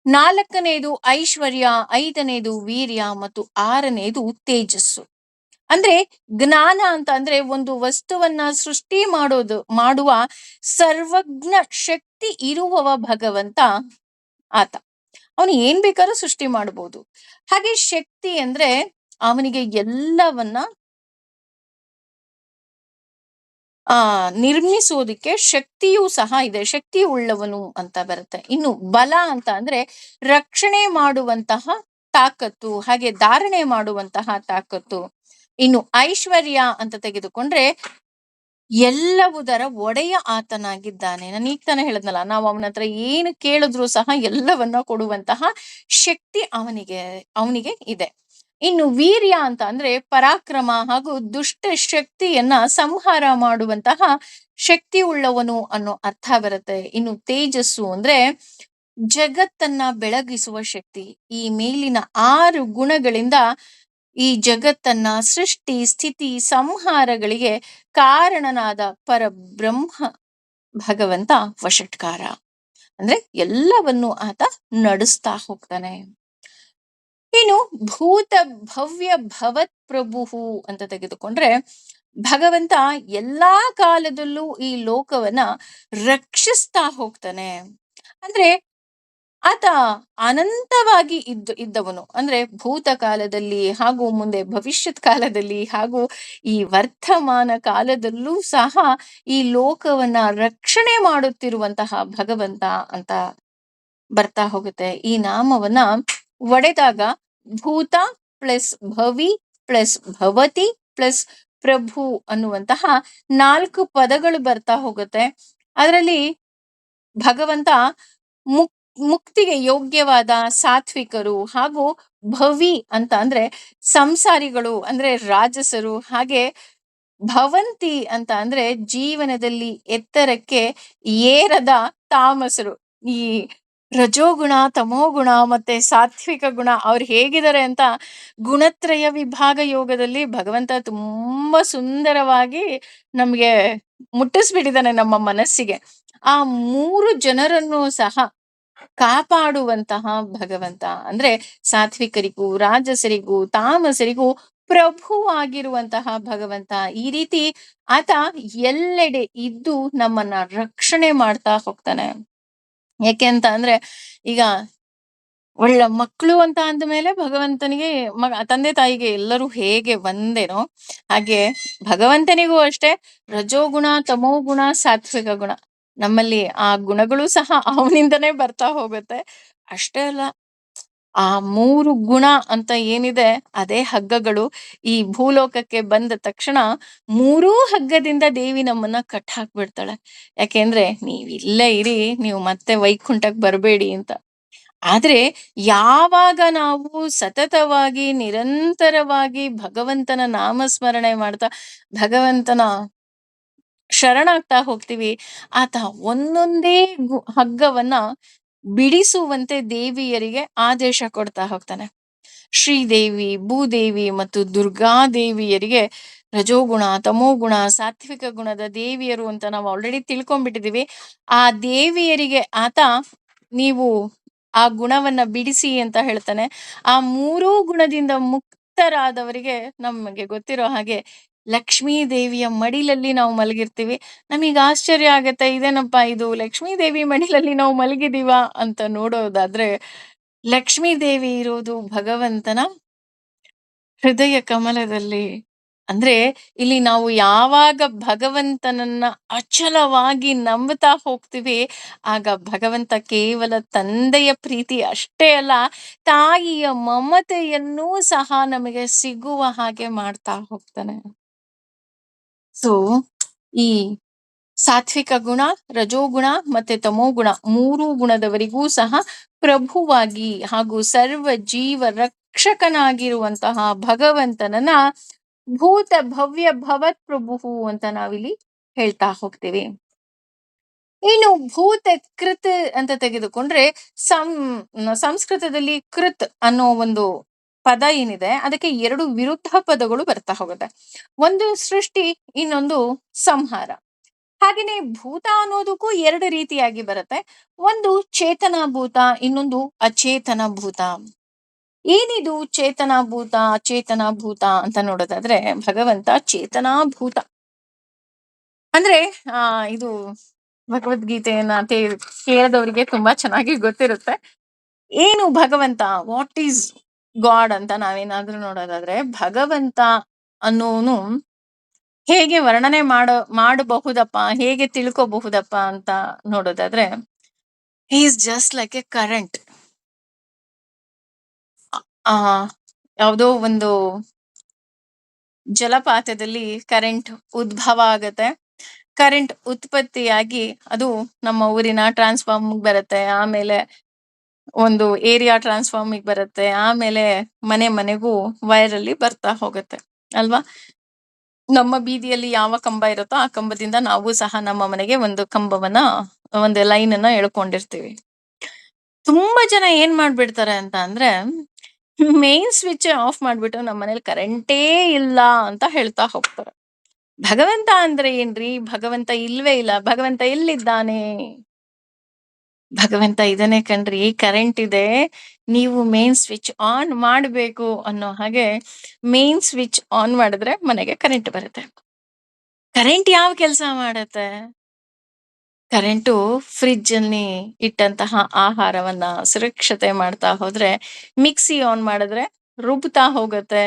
4ನೇದು ಐಶ್ವರ್ಯ, 5ನೇದು ವೀರ್ಯ ಮತ್ತು 6ನೇದು ತೇಜಸ್ಸು. ಅಂದ್ರೆ ಜ್ಞಾನ ಅಂತ ಅಂದ್ರೆ ಒಂದು ವಸ್ತುವನ್ನ ಸೃಷ್ಟಿ ಮಾಡುವ ಸರ್ವಜ್ಞ ಶಕ್ತಿ ಇರುವವ ಭಗವಂತ ಆತ. ಅವನು ಏನ್ ಬೇಕಾದ್ರೂ ಸೃಷ್ಟಿ ಮಾಡಬಹುದು. ಹಾಗೆ ಶಕ್ತಿ ಅಂದ್ರೆ ಅವನಿಗೆ ಎಲ್ಲವನ್ನ ನಿರ್ಮಿಸೋದಿಕ್ಕೆ ಶಕ್ತಿಯೂ ಸಹ ಇದೆ, ಶಕ್ತಿ ಉಳ್ಳವನು ಅಂತ ಬರುತ್ತೆ. ಇನ್ನು ಬಲ ಅಂತ ಅಂದ್ರೆ ರಕ್ಷಣೆ ಮಾಡುವಂತಹ ತಾಕತ್ತು, ಹಾಗೆ ಧಾರಣೆ ಮಾಡುವಂತಹ ತಾಕತ್ತು. ಇನ್ನು ಐಶ್ವರ್ಯ ಅಂತ ತೆಗೆದುಕೊಂಡ್ರೆ ಎಲ್ಲವುದರ ಒಡೆಯ ಆತನಾಗಿದ್ದಾನೆ. ನಾನು ಈಗ ತಾನೇ ಹೇಳದ್ನಲ್ಲ, ನಾವು ಅವನ ಹತ್ರ ಏನು ಕೇಳಿದ್ರು ಸಹ ಎಲ್ಲವನ್ನ ಕೊಡುವಂತಹ ಶಕ್ತಿ ಅವನಿಗೆ ಇದೆ. ಇನ್ನು ವೀರ್ಯ ಅಂತ ಅಂದ್ರೆ ಪರಾಕ್ರಮ ಹಾಗೂ ದುಷ್ಟ ಶಕ್ತಿಯನ್ನ ಸಂಹಾರ ಮಾಡುವಂತಹ ಶಕ್ತಿ ಉಳ್ಳವನು ಅನ್ನೋ ಅರ್ಥ ಬರುತ್ತೆ. ಇನ್ನು ತೇಜಸ್ಸು ಅಂದ್ರೆ ಜಗತ್ತನ್ನ ಬೆಳಗಿಸುವ ಶಕ್ತಿ. ಈ ಮೇಲಿನ 6 ಗುಣಗಳಿಂದ ಈ ಜಗತ್ತನ್ನ ಸೃಷ್ಟಿ ಸ್ಥಿತಿ ಸಂಹಾರಗಳಿಗೆ ಕಾರಣನಾದ ಪರಬ್ರಹ್ಮ ಭಗವಂತ ವಷಟ್ಕಾರ. ಅಂದ್ರೆ ಎಲ್ಲವನ್ನು ಆತ ನಡೆಸ್ತಾ ಹೋಗ್ತಾನೆ. ಇನ್ನು ಭೂತ ಭವ್ಯ ಭವತ್ ಪ್ರಭು ಅಂತ ತೆಗೆದುಕೊಂಡ್ರೆ ಭಗವಂತ ಎಲ್ಲಾ ಕಾಲದಲ್ಲೂ ಈ ಲೋಕವನ್ನ ರಕ್ಷಿಸ್ತಾ ಹೋಗ್ತಾನೆ. ಅಂದ್ರೆ ಆತ ಅನಂತವಾಗಿ ಇದ್ದವನು. ಅಂದ್ರೆ ಭೂತ ಕಾಲದಲ್ಲಿ ಹಾಗೂ ಮುಂದೆ ಭವಿಷ್ಯತ್ ಕಾಲದಲ್ಲಿ ಹಾಗೂ ಈ ವರ್ತಮಾನ ಕಾಲದಲ್ಲೂ ಸಹ ಈ ಲೋಕವನ್ನ ರಕ್ಷಣೆ ಮಾಡುತ್ತಿರುವಂತಹ ಭಗವಂತ ಅಂತ ಬರ್ತಾ ಹೋಗುತ್ತೆ. ಈ ನಾಮವನ್ನ ಒಡೆದಾಗ ಭೂತ ಪ್ಲಸ್ ಭವಿ ಪ್ಲಸ್ ಭವತಿ ಪ್ಲಸ್ ಪ್ರಭು ಅನ್ನುವಂತಹ 4 ಪದಗಳು ಬರ್ತಾ ಹೋಗುತ್ತೆ. ಅದರಲ್ಲಿ ಭಗವಂತ ಮುಕ್ತಿಗೆ ಯೋಗ್ಯವಾದ ಸಾತ್ವಿಕರು ಹಾಗೂ ಭವಿ ಅಂತ ಅಂದ್ರೆ ಸಂಸಾರಿಗಳು ಅಂದ್ರೆ ರಾಜಸರು, ಹಾಗೆ ಭವಂತಿ ಅಂತ ಅಂದ್ರೆ ಜೀವನದಲ್ಲಿ ಎತ್ತರಕ್ಕೆ ಏರದ ತಾಮಸರು. ಈ ರಜೋಗುಣ, ತಮೋಗುಣ ಮತ್ತೆ ಸಾತ್ವಿಕ ಗುಣ ಅವ್ರು ಹೇಗಿದ್ದಾರೆ ಅಂತ ಗುಣತ್ರಯ ವಿಭಾಗ ಯೋಗದಲ್ಲಿ ಭಗವಂತ ತುಂಬಾ ಸುಂದರವಾಗಿ ನಮ್ಗೆ ಮುಟ್ಟಿಸ್ಬಿಟ್ಟಿದ್ದಾನೆ ನಮ್ಮ ಮನಸ್ಸಿಗೆ. ಆ 3 ಜನರನ್ನು ಸಹ ಕಾಪಾಡುವಂತಹ ಭಗವಂತ ಅಂದ್ರೆ ಸಾತ್ವಿಕರಿಗೂ ರಾಜಸರಿಗೂ ತಾಮಸರಿಗೂ ಪ್ರಭುವಾಗಿರುವಂತಹ ಭಗವಂತ. ಈ ರೀತಿ ಆತ ಎಲ್ಲೆಡೆ ಇದ್ದು ನಮ್ಮನ್ನ ರಕ್ಷಣೆ ಮಾಡ್ತಾ ಹೋಗ್ತಾನೆ. ಯಾಕೆ ಅಂತ ಅಂದ್ರೆ, ಈಗ ಒಳ್ಳೆ ಮಕ್ಕಳು ಅಂತ ಅಂದ್ಮೇಲೆ ಭಗವಂತನಿಗೆ ತಂದೆ ತಾಯಿಗೆ ಎಲ್ಲರೂ ಹೇಗೆ ಒಂದೇನೋ ಹಾಗೆ ಭಗವಂತನಿಗೂ ಅಷ್ಟೇ ರಜೋಗುಣ, ತಮೋಗುಣ, ಸಾತ್ವಿಕ ಗುಣ. ನಮ್ಮಲ್ಲಿ ಆ ಗುಣಗಳು ಸಹ ಅವನಿಂದನೇ ಬರ್ತಾ ಹೋಗುತ್ತೆ. ಅಷ್ಟೇ ಅಲ್ಲ, ಆ 3 ಗುಣ ಅಂತ ಏನಿದೆ ಅದೇ ಹಗ್ಗಗಳು. ಈ ಭೂಲೋಕಕ್ಕೆ ಬಂದ ತಕ್ಷಣ 3 ಹಗ್ಗದಿಂದ ದೇವಿ ನಮ್ಮನ್ನ ಕಟ್ ಹಾಕ್ಬಿಡ್ತಾಳೆ. ಯಾಕೆಂದ್ರೆ ನೀವ್ ಇಲ್ಲೇ ಇರಿ, ನೀವು ಮತ್ತೆ ವೈಕುಂಠಕ್ಕೆ ಬರಬೇಡಿ ಅಂತ. ಆದ್ರೆ ಯಾವಾಗ ನಾವು ಸತತವಾಗಿ ನಿರಂತರವಾಗಿ ಭಗವಂತನ ನಾಮಸ್ಮರಣೆ ಮಾಡ್ತಾ ಭಗವಂತನ ಶರಣಾಗ್ತಾ ಹೋಗ್ತೀವಿ, ಆತ ಒಂದೊಂದೇ ಹಗ್ಗವನ್ನ ಬಿಡಿಸುವಂತೆ ದೇವಿಯರಿಗೆ ಆದೇಶ ಕೊಡ್ತಾ ಹೋಗ್ತಾನೆ. ಶ್ರೀದೇವಿ, ಭೂದೇವಿ ಮತ್ತು ದುರ್ಗಾದೇವಿಯರಿಗೆ ರಜೋಗುಣ, ತಮೋಗುಣ, ಸಾತ್ವಿಕ ಗುಣದ ದೇವಿಯರು ಅಂತ ನಾವು ಆಲ್ರೆಡಿ ತಿಳ್ಕೊಂಡ್ಬಿಟ್ಟಿದೀವಿ. ಆ ದೇವಿಯರಿಗೆ ಆತ ನೀವು ಆ ಗುಣವನ್ನ ಬಿಡಿಸಿ ಅಂತ ಹೇಳ್ತಾನೆ. ಆ ಮೂರೂ ಗುಣದಿಂದ ಮುಕ್ತರಾದವರಿಗೆ ನಮಗೆ ಗೊತ್ತಿರೋ ಹಾಗೆ ಲಕ್ಷ್ಮೀ ದೇವಿಯ ಮಡಿಲಲ್ಲಿ ನಾವು ಮಲಗಿರ್ತೀವಿ. ನಮಗ್ ಆಶ್ಚರ್ಯ ಆಗತ್ತೆ, ಇದೇನಪ್ಪ ಇದು ಲಕ್ಷ್ಮೀ ದೇವಿ ಮಡಿಲಲ್ಲಿ ನಾವು ಮಲಗಿದೀವ ಅಂತ ನೋಡೋದಾದ್ರೆ, ಲಕ್ಷ್ಮೀ ದೇವಿ ಇರೋದು ಭಗವಂತನ ಹೃದಯ ಕಮಲದಲ್ಲಿ. ಅಂದ್ರೆ ಇಲ್ಲಿ ನಾವು ಯಾವಾಗ ಭಗವಂತನನ್ನ ಅಚಲವಾಗಿ ನಂಬುತ್ತಾ ಹೋಗ್ತೀವಿ, ಆಗ ಭಗವಂತ ಕೇವಲ ತಂದೆಯ ಪ್ರೀತಿ ಅಷ್ಟೇ ಅಲ್ಲ, ತಾಯಿಯ ಮಮತೆಯನ್ನೂ ಸಹ ನಮಗೆ ಸಿಗುವ ಹಾಗೆ ಮಾಡ್ತಾ ಹೋಗ್ತಾನೆ. ಸೊ ಈ ಸಾತ್ವಿಕ ಗುಣ, ರಜೋಗುಣ ಮತ್ತೆ ತಮೋಗುಣ ಮೂರೂ ಗುಣದವರಿಗೂ ಸಹ ಪ್ರಭುವಾಗಿ ಹಾಗೂ ಸರ್ವ ಜೀವ ರಕ್ಷಕನಾಗಿರುವಂತಹ ಭಗವಂತನನ್ನ ಭೂತ ಭವ್ಯ ಭವತ್ ಪ್ರಭು ಅಂತ ನಾವಿಲ್ಲಿ ಹೇಳ್ತಾ ಹೋಗ್ತೀವಿ. ಇನ್ನು ಭೂತ ಕೃತ್ ಅಂತ ತೆಗೆದುಕೊಂಡ್ರೆ ಸಂಸ್ಕೃತದಲ್ಲಿ ಕೃತ್ ಅನ್ನೋ ಒಂದು ಪದ ಏನಿದೆ, ಅದಕ್ಕೆ ಎರಡು ವಿರುದ್ಧ ಪದಗಳು ಬರ್ತಾ ಹೋಗುತ್ತೆ. ಒಂದು ಸೃಷ್ಟಿ, ಇನ್ನೊಂದು ಸಂಹಾರ. ಹಾಗೇನೆ ಭೂತ ಅನ್ನೋದಕ್ಕೂ ಎರಡು ರೀತಿಯಾಗಿ ಬರುತ್ತೆ. ಒಂದು ಚೇತನ ಭೂತ, ಇನ್ನೊಂದು ಅಚೇತನ ಭೂತ. ಏನಿದು ಚೇತನ ಭೂತ ಅಚೇತನ ಭೂತ ಅಂತ ನೋಡೋದಾದ್ರೆ, ಭಗವಂತ ಚೇತನಾ ಭೂತ. ಅಂದ್ರೆ ಇದು ಭಗವದ್ಗೀತೆಯನ್ನ ಕೇಳಿದವರಿಗೆ ತುಂಬಾ ಚೆನ್ನಾಗಿ ಗೊತ್ತಿರುತ್ತೆ. ಏನು ಭಗವಂತ, ವಾಟ್ ಈಸ್ ಗಾಡ್ ಅಂತ ನಾವೇನಾದ್ರೂ ನೋಡೋದಾದ್ರೆ, ಭಗವಂತ ಅನ್ನೋನು ಹೇಗೆ ವರ್ಣನೆ ಮಾಡಬಹುದಪ್ಪ, ಹೇಗೆ ತಿಳ್ಕೋಬಹುದಪ್ಪ ಅಂತ ನೋಡೋದಾದ್ರೆ, he is just like A current. ಯಾವುದೋ ಒಂದು ಜಲಪಾತದಲ್ಲಿ ಕರೆಂಟ್ ಉದ್ಭವ ಆಗತ್ತೆ. ಕರೆಂಟ್ ಉತ್ಪತ್ತಿಯಾಗಿ ಅದು ನಮ್ಮ ಊರಿನ ಟ್ರಾನ್ಸ್ಫಾರ್ಮ್ ಬರುತ್ತೆ, ಆಮೇಲೆ ಒಂದು ಏರಿಯಾ ಟ್ರಾನ್ಸ್ಫಾರ್ಮಿಗೆ ಬರುತ್ತೆ, ಆಮೇಲೆ ಮನೆ ಮನೆಗೂ ವೈರಲ್ಲಿ ಬರ್ತಾ ಹೋಗುತ್ತೆ ಅಲ್ವಾ. ನಮ್ಮ ಬೀದಿಯಲ್ಲಿ ಯಾವ ಕಂಬ ಇರುತ್ತೋ ಆ ಕಂಬದಿಂದ ನಾವು ಸಹ ನಮ್ಮ ಮನೆಗೆ ಒಂದು ಕಂಬವನ್ನ, ಒಂದು ಲೈನ್ ಅನ್ನ ಎಳ್ಕೊಂಡಿರ್ತೀವಿ. ತುಂಬಾ ಜನ ಏನ್ ಮಾಡ್ಬಿಡ್ತಾರೆ ಅಂತ ಅಂದ್ರೆ, ಮೇನ್ ಸ್ವಿಚ್ ಆಫ್ ಮಾಡ್ಬಿಟ್ಟು ನಮ್ಮ ಮನೇಲಿ ಕರೆಂಟೇ ಇಲ್ಲ ಅಂತ ಹೇಳ್ತಾ ಹೋಗ್ತಾರೆ. ಭಗವಂತ ಅಂದ್ರೆ ಏನ್ರಿ, ಭಗವಂತ ಇಲ್ವೇ ಇಲ್ಲ, ಭಗವಂತ ಎಲ್ಲಿದ್ದಾನೆ? ಭಗವಂತ ಇದನ್ನೇ ಕಣ್ರಿ, ಕರೆಂಟ್ ಇದೆ, ನೀವು ಮೇನ್ ಸ್ವಿಚ್ ಆನ್ ಮಾಡಬೇಕು ಅನ್ನೋ ಹಾಗೆ ಮೇನ್ ಸ್ವಿಚ್ ಆನ್ ಮಾಡಿದ್ರೆ ಮನೆಗೆ ಕರೆಂಟ್ ಬರುತ್ತೆ. ಕರೆಂಟ್ ಯಾವ ಕೆಲಸ ಮಾಡತ್ತೆ? ಕರೆಂಟು ಫ್ರಿಡ್ಜ್ ಅಲ್ಲಿ ಇಟ್ಟಂತಹ ಆಹಾರವನ್ನ ಸುರಕ್ಷತೆ ಮಾಡ್ತಾ ಹೋದ್ರೆ, ಮಿಕ್ಸಿ ಆನ್ ಮಾಡಿದ್ರೆ ರುಬ್ತಾ ಹೋಗುತ್ತೆ,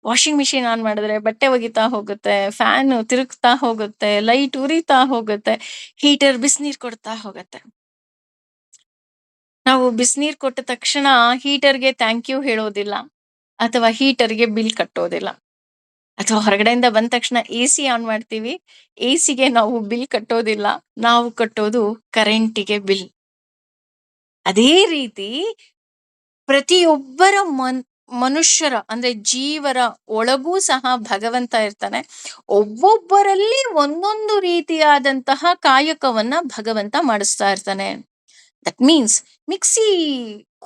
ವಾಷಿಂಗ್ ಮಿಷಿನ್ ಆನ್ ಮಾಡಿದ್ರೆ ಬಟ್ಟೆ ಒಗಿತಾ ಹೋಗುತ್ತೆ, ಫ್ಯಾನ್ ತಿರುಗ್ತಾ ಹೋಗುತ್ತೆ, ಲೈಟ್ ಉರಿತಾ ಹೋಗುತ್ತೆ, ಹೀಟರ್ ಬಿಸಿನೀರ್ ಕೊಡ್ತಾ ಹೋಗುತ್ತೆ. ನಾವು ಬಿಸಿನೀರ್ ಕೊಟ್ಟ ತಕ್ಷಣ ಹೀಟರ್ಗೆ ಥ್ಯಾಂಕ್ ಯು ಹೇಳೋದಿಲ್ಲ, ಅಥವಾ ಹೀಟರ್ಗೆ ಬಿಲ್ ಕಟ್ಟೋದಿಲ್ಲ. ಅಥವಾ ಹೊರಗಡೆಯಿಂದ ಬಂದ ತಕ್ಷಣ AC ಆನ್ ಮಾಡ್ತೀವಿ, ACಗೆ ನಾವು ಬಿಲ್ ಕಟ್ಟೋದಿಲ್ಲ, ನಾವು ಕಟ್ಟೋದು ಕರೆಂಟಿಗೆ ಬಿಲ್. ಅದೇ ರೀತಿ ಪ್ರತಿಯೊಬ್ಬರ ಮನುಷ್ಯರ ಅಂದ್ರೆ ಜೀವರ ಒಳಗೂ ಸಹ ಭಗವಂತ ಇರ್ತಾನೆ. ಒಬ್ಬೊಬ್ಬರಲ್ಲಿ ಒಂದೊಂದು ರೀತಿಯಾದಂತಹ ಕಾಯಕವನ್ನ ಭಗವಂತ ಮಾಡಿಸ್ತಾ ಇರ್ತಾನೆ. ದಟ್ ಮೀನ್ಸ್ ಮಿಕ್ಸಿ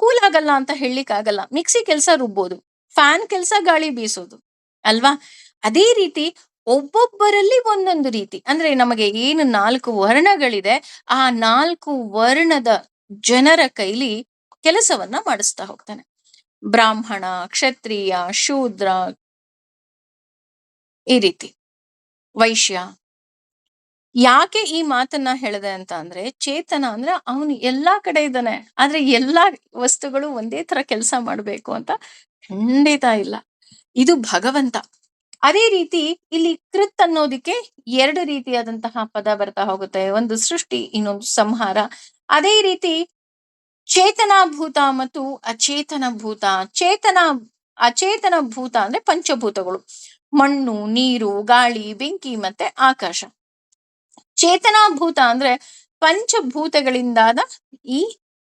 ಕೂಲ್ ಆಗಲ್ಲ ಅಂತ ಹೇಳಲಿಕ್ಕೆ ಆಗಲ್ಲ. ಮಿಕ್ಸಿ ಕೆಲಸ ರುಬ್ಬೋದು, ಫ್ಯಾನ್ ಕೆಲಸ ಗಾಳಿ ಬೀಸೋದು ಅಲ್ವಾ. ಅದೇ ರೀತಿ ಒಬ್ಬೊಬ್ಬರಲ್ಲಿ ಒಂದೊಂದು ರೀತಿ. ಅಂದ್ರೆ ನಮಗೆ ಏನು 4 ವರ್ಣಗಳಿದೆ, ಆ 4 ವರ್ಣದ ಜನರ ಕೈಲಿ ಕೆಲಸವನ್ನ ಮಾಡಿಸ್ತಾ ಹೋಗ್ತಾನೆ. ಬ್ರಾಹ್ಮಣ, ಕ್ಷತ್ರಿಯ, ಶೂದ್ರ, ಈ ರೀತಿ ವೈಶ್ಯ. ಯಾಕೆ ಈ ಮಾತನ್ನ ಹೇಳಿದೆ ಅಂತ ಅಂದ್ರೆ, ಚೇತನ ಅಂದ್ರೆ ಅವನು ಎಲ್ಲಾ ಕಡೆ ಇದ್ದಾನೆ, ಆದ್ರೆ ಎಲ್ಲಾ ವಸ್ತುಗಳು ಒಂದೇ ತರ ಕೆಲಸ ಮಾಡ್ಬೇಕು ಅಂತ ಖಂಡಿತ ಇಲ್ಲ. ಇದು ಭಗವಂತ. ಅದೇ ರೀತಿ ಇಲ್ಲಿ ಕೃತ್ ಅನ್ನೋದಕ್ಕೆ ಎರಡು ರೀತಿಯಾದಂತಹ ಪದ ಬರ್ತಾ ಹೋಗುತ್ತೆ, ಒಂದು ಸೃಷ್ಟಿ, ಇನ್ನೊಂದು ಸಂಹಾರ. ಅದೇ ರೀತಿ ಚೇತನ ಭೂತ ಮತ್ತು ಅಚೇತನ ಭೂತ. ಅಚೇತನ ಭೂತ ಅಂದ್ರೆ ಪಂಚಭೂತಗಳು, ಮಣ್ಣು, ನೀರು, ಗಾಳಿ, ಬೆಂಕಿ ಮತ್ತೆ ಆಕಾಶ. ಚೇತನಾ ಭೂತ ಅಂದ್ರೆ ಪಂಚಭೂತಗಳಿಂದಾದ ಈ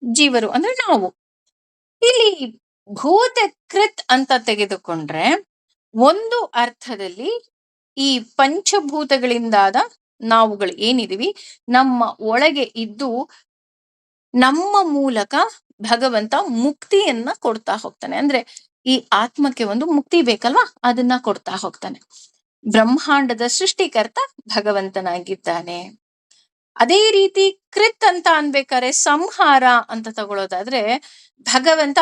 ಜೀವರು ಅಂದ್ರೆ ನಾವು. ಇಲ್ಲಿ ಭೂತ ಕೃತ್ ಅಂತ ತೆಗೆದುಕೊಂಡ್ರೆ ಒಂದು ಅರ್ಥದಲ್ಲಿ ಈ ಪಂಚಭೂತಗಳಿಂದಾದ ನಾವುಗಳು ಏನಿದೀವಿ ನಮ್ಮ ಒಳಗೆ ಇದ್ದು ನಮ್ಮ ಮೂಲಕ ಭಗವಂತ ಮುಕ್ತಿಯನ್ನ ಕೊಡ್ತಾ ಹೋಗ್ತಾನೆ. ಅಂದ್ರೆ ಈ ಆತ್ಮಕ್ಕೆ ಒಂದು ಮುಕ್ತಿ ಬೇಕಲ್ವಾ, ಅದನ್ನ ಕೊಡ್ತಾ ಹೋಗ್ತಾನೆ. ಬ್ರಹ್ಮಾಂಡದ ಸೃಷ್ಟಿಕರ್ತ ಭಗವಂತನಾಗಿದ್ದಾನೆ. ಅದೇ ರೀತಿ ಕೃತ್ ಅಂತ ಅನ್ಬೇಕಾದ್ರೆ ಸಂಹಾರ ಅಂತ ತಗೊಳ್ಳೋದಾದ್ರೆ ಭಗವಂತ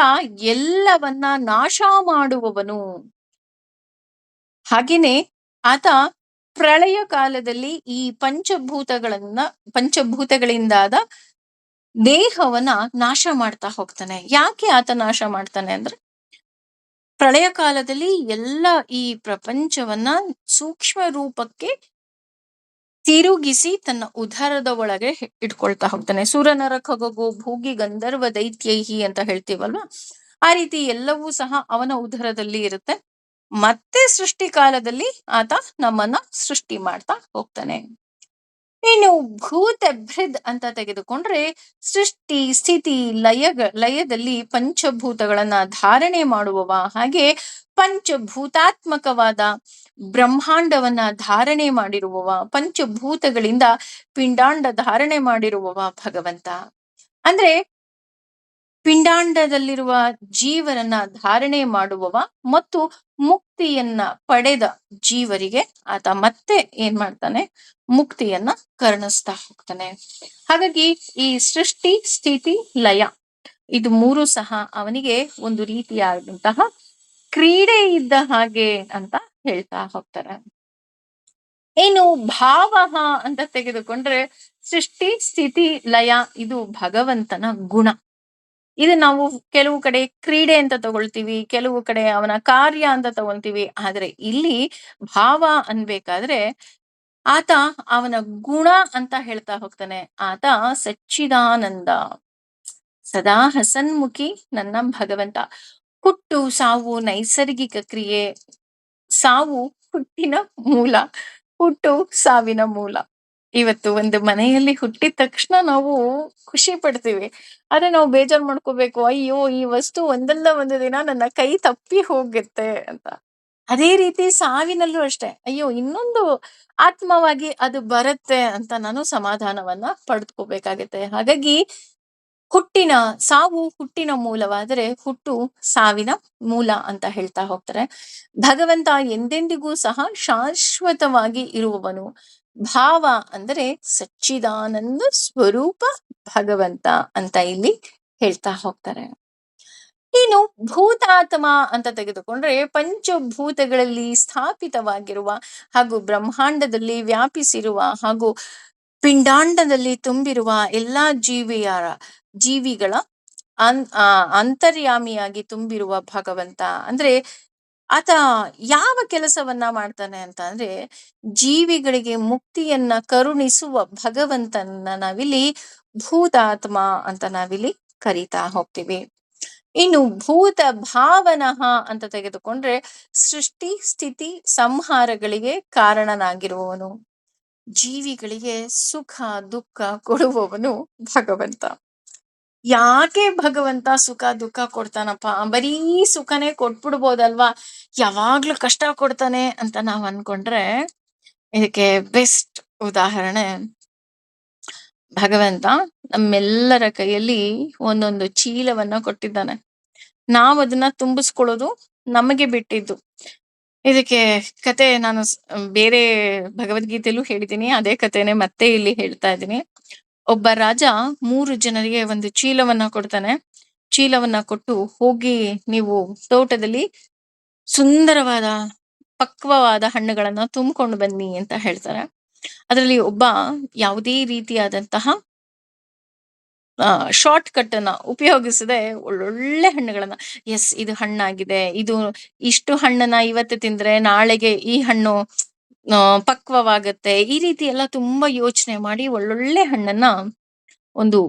ಎಲ್ಲವನ್ನ ನಾಶ ಮಾಡುವವನು. ಹಾಗೇನೆ ಆತ ಪ್ರಳಯ ಕಾಲದಲ್ಲಿ ಈ ಪಂಚಭೂತಗಳಿಂದಾದ ದೇಹವನ್ನ ನಾಶ ಮಾಡ್ತಾ ಹೋಗ್ತಾನೆ. ಯಾಕೆ ಆತ ನಾಶ ಮಾಡ್ತಾನೆ ಅಂದ್ರೆ ಪ್ರಳಯ ಕಾಲದಲ್ಲಿ ಎಲ್ಲ ಈ ಪ್ರಪಂಚವನ್ನ ಸೂಕ್ಷ್ಮ ರೂಪಕ್ಕೆ ತಿರುಗಿಸಿ ತನ್ನ ಉದರದ ಒಳಗೆ ಇಟ್ಕೊಳ್ತಾ ಹೋಗ್ತಾನೆ. ಸುರನರ ಖಗೋ ಭೂಗಿ ಗಂಧರ್ವ ದೈತ್ಯೈಹಿ ಅಂತ ಹೇಳ್ತೀವಲ್ವಾ, ಆ ರೀತಿ ಎಲ್ಲವೂ ಸಹ ಅವನ ಉದರದಲ್ಲಿ ಇರುತ್ತೆ. ಮತ್ತೆ ಸೃಷ್ಟಿ ಕಾಲದಲ್ಲಿ ಆತ ನಮ್ಮನ್ನ ಸೃಷ್ಟಿ ಮಾಡ್ತಾ ಹೋಗ್ತಾನೆ. ಇನ್ನು ಭೂತ ಭೃದ್ ಅಂತ ತೆಗೆದುಕೊಂಡ್ರೆ ಸೃಷ್ಟಿ ಸ್ಥಿತಿ ಲಯದಲ್ಲಿ ಪಂಚಭೂತಗಳನ್ನ ಧಾರಣೆ ಮಾಡುವವ, ಹಾಗೆ ಪಂಚಭೂತಾತ್ಮಕವಾದ ಬ್ರಹ್ಮಾಂಡವನ್ನ ಧಾರಣೆ ಮಾಡಿರುವವ, ಪಂಚಭೂತಗಳಿಂದ ಪಿಂಡಾಂಡ ಧಾರಣೆ ಮಾಡಿರುವವ ಭಗವಂತ. ಅಂದ್ರೆ ಪಿಂಡಾಂಡದಲ್ಲಿರುವ ಜೀವರನ್ನ ಧಾರಣೆ ಮಾಡುವವ ಮತ್ತು ಮುಕ್ತಿಯನ್ನ ಪಡೆದ ಜೀವರಿಗೆ ಆತ ಮತ್ತೆ ಏನ್ ಮಾಡ್ತಾನೆ, ಮುಕ್ತಿಯನ್ನ ಕರುಣಿಸ್ತಾ ಹೋಗ್ತಾನೆ. ಹಾಗಾಗಿ ಈ ಸೃಷ್ಟಿ ಸ್ಥಿತಿ ಲಯ ಇದು ಮೂರು ಸಹ ಅವನಿಗೆ ಒಂದು ರೀತಿಯಾದಂತಹ ಕ್ರೀಡೆ ಇದ್ದ ಹಾಗೆ ಅಂತ ಹೇಳ್ತಾ ಹೋಗ್ತಾರೆ. ಇನ್ನು ಭಾವ ಅಂತ ತೆಗೆದುಕೊಂಡ್ರೆ ಸೃಷ್ಟಿ ಸ್ಥಿತಿ ಲಯ ಇದು ಭಗವಂತನ ಗುಣ. ಇದು ನಾವು ಕೆಲವು ಕಡೆ ಕ್ರೀಡೆ ಅಂತ ತಗೊಳ್ತೀವಿ, ಕೆಲವು ಕಡೆ ಅವನ ಕಾರ್ಯ ಅಂತ ತಗೊಳ್ತೀವಿ. ಆದ್ರೆ ಇಲ್ಲಿ ಭಾವ ಅನ್ಬೇಕಾದ್ರೆ ಆತ ಅವನ ಗುಣ ಅಂತ ಹೇಳ್ತಾ ಹೋಗ್ತಾನೆ. ಆತ ಸಚ್ಚಿದಾನಂದ, ಸದಾ ಹಸನ್ಮುಖಿ ನನ್ನ ಭಗವಂತ. ಹುಟ್ಟು ಸಾವು ನೈಸರ್ಗಿಕ ಕ್ರಿಯೆ, ಸಾವು ಹುಟ್ಟಿನ ಮೂಲ, ಹುಟ್ಟು ಸಾವಿನ ಮೂಲ. ಇವತ್ತು ಒಂದು ಮನೆಯಲ್ಲಿ ಹುಟ್ಟಿದ ತಕ್ಷಣ ನಾವು ಖುಷಿ ಪಡ್ತೀವಿ, ಆದ್ರೆ ನಾವು ಬೇಜಾರ್ ಮಾಡ್ಕೋಬೇಕು, ಅಯ್ಯೋ ಈ ವಸ್ತು ಒಂದಲ್ಲ ಒಂದು ದಿನ ನನ್ನ ಕೈ ತಪ್ಪಿ ಹೋಗುತ್ತೆ ಅಂತ. ಅದೇ ರೀತಿ ಸಾವಿನಲ್ಲೂ ಅಷ್ಟೇ, ಅಯ್ಯೋ ಇನ್ನೊಂದು ಆತ್ಮವಾಗಿ ಅದು ಬರುತ್ತೆ ಅಂತ ನಾನು ಸಮಾಧಾನವನ್ನ ಪಡೆದುಕೋಬೇಕಾಗತ್ತೆ. ಹಾಗಾಗಿ ಸಾವು ಹುಟ್ಟಿನ ಮೂಲವಾದರೆ ಹುಟ್ಟು ಸಾವಿನ ಮೂಲ ಅಂತ ಹೇಳ್ತಾ ಹೋಗ್ತಾರೆ. ಭಗವಂತ ಎಂದೆಂದಿಗೂ ಸಹ ಶಾಶ್ವತವಾಗಿ ಇರುವವನು. ಭಾವ ಅಂದರೆ ಸಚ್ಚಿದಾನಂದ ಸ್ವರೂಪ ಭಗವಂತ ಅಂತ ಇಲ್ಲಿ ಹೇಳ್ತಾ ಹೋಗ್ತಾರೆ. ಇನ್ನು ಭೂತಾತ್ಮ ಅಂತ ತೆಗೆದುಕೊಂಡ್ರೆ ಪಂಚಭೂತಗಳಲ್ಲಿ ಸ್ಥಾಪಿತವಾಗಿರುವ ಹಾಗೂ ಬ್ರಹ್ಮಾಂಡದಲ್ಲಿ ವ್ಯಾಪಿಸಿರುವ ಹಾಗೂ ಪಿಂಡಾಂಡದಲ್ಲಿ ತುಂಬಿರುವ ಎಲ್ಲಾ ಜೀವಿಗಳ ಅಂತರ್ಯಾಮಿಯಾಗಿ ತುಂಬಿರುವ ಭಗವಂತ. ಅಂದ್ರೆ ಆತ ಯಾವ ಕೆಲಸವನ್ನ ಮಾಡ್ತಾನೆ ಅಂತ ಅಂದ್ರೆ ಜೀವಿಗಳಿಗೆ ಮುಕ್ತಿಯನ್ನ ಕರುಣಿಸುವ ಭಗವಂತನ ನಾವಿಲ್ಲಿ ಭೂತಾತ್ಮ ಅಂತ ನಾವಿಲ್ಲಿ ಕರಿತಾ ಹೋಗ್ತೀವಿ. ಇನ್ನು ಭೂತ ಭಾವನಃ ಅಂತ ತೆಗೆದುಕೊಂಡ್ರೆ ಸೃಷ್ಟಿ ಸ್ಥಿತಿ ಸಂಹಾರಗಳಿಗೆ ಕಾರಣನಾಗಿರುವವನು, ಜೀವಿಗಳಿಗೆ ಸುಖ ದುಃಖ ಕೊಡುವವನು ಭಗವಂತ. ಯಾಕೆ ಭಗವಂತ ಸುಖ ದುಃಖ ಕೊಡ್ತಾನಪ್ಪ, ಬರೀ ಸುಖನೇ ಕೊಟ್ಬಿಡ್ಬೋದಲ್ವಾ, ಯಾವಾಗ್ಲೂ ಕಷ್ಟ ಕೊಡ್ತಾನೆ ಅಂತ ನಾವ್ ಅನ್ಕೊಂಡ್ರೆ ಇದಕ್ಕೆ ಬೆಸ್ಟ್ ಉದಾಹರಣೆ ಭಗವಂತ ನಮ್ಮೆಲ್ಲರ ಕೈಯಲ್ಲಿ ಒಂದೊಂದು ಚೀಲವನ್ನ ಕೊಟ್ಟಿದ್ದಾನೆ. ನಾವ್ ಅದನ್ನ ತುಂಬಿಸ್ಕೊಳ್ಳೋದು ನಮಗೆ ಬಿಟ್ಟಿದ್ದು. ಇದಕ್ಕೆ ಕತೆ ನಾನು ಬೇರೆ ಭಗವದ್ಗೀತೆಯಲ್ಲೂ ಹೇಳಿದ್ದೀನಿ, ಅದೇ ಕಥೆನೆ ಮತ್ತೆ ಇಲ್ಲಿ ಹೇಳ್ತಾ ಇದ್ದೀನಿ. ಒಬ್ಬ ರಾಜ 3 ಜನರಿಗೆ ಒಂದು ಚೀಲವನ್ನ ಕೊಡ್ತಾನೆ. ಚೀಲವನ್ನ ಕೊಟ್ಟು ಹೋಗಿ ನೀವು ತೋಟದಲ್ಲಿ ಸುಂದರವಾದ ಪಕ್ವವಾದ ಹಣ್ಣುಗಳನ್ನ ತುಂಬಿಕೊಂಡು ಬನ್ನಿ ಅಂತ ಹೇಳ್ತಾರೆ. ಅದರಲ್ಲಿ ಒಬ್ಬ ಯಾವುದೇ ರೀತಿಯಾದಂತಹ ಶಾರ್ಟ್ ಕಟ್ ಅನ್ನ ಉಪಯೋಗಿಸದೆ ಒಳ್ಳೊಳ್ಳೆ ಹಣ್ಣುಗಳನ್ನ, ಎಸ್ ಇದು ಹಣ್ಣಾಗಿದೆ, ಇದು ಇಷ್ಟು ಹಣ್ಣನ್ನ ಇವತ್ತು ತಿಂದ್ರೆ ನಾಳೆಗೆ ಈ ಹಣ್ಣು ಪಕ್ವವಾಗತ್ತೆ, ಈ ರೀತಿ ಎಲ್ಲ ತುಂಬಾ ಯೋಚನೆ ಮಾಡಿ ಒಳ್ಳೊಳ್ಳೆ ಹಣ್ಣನ್ನ ಒಂದು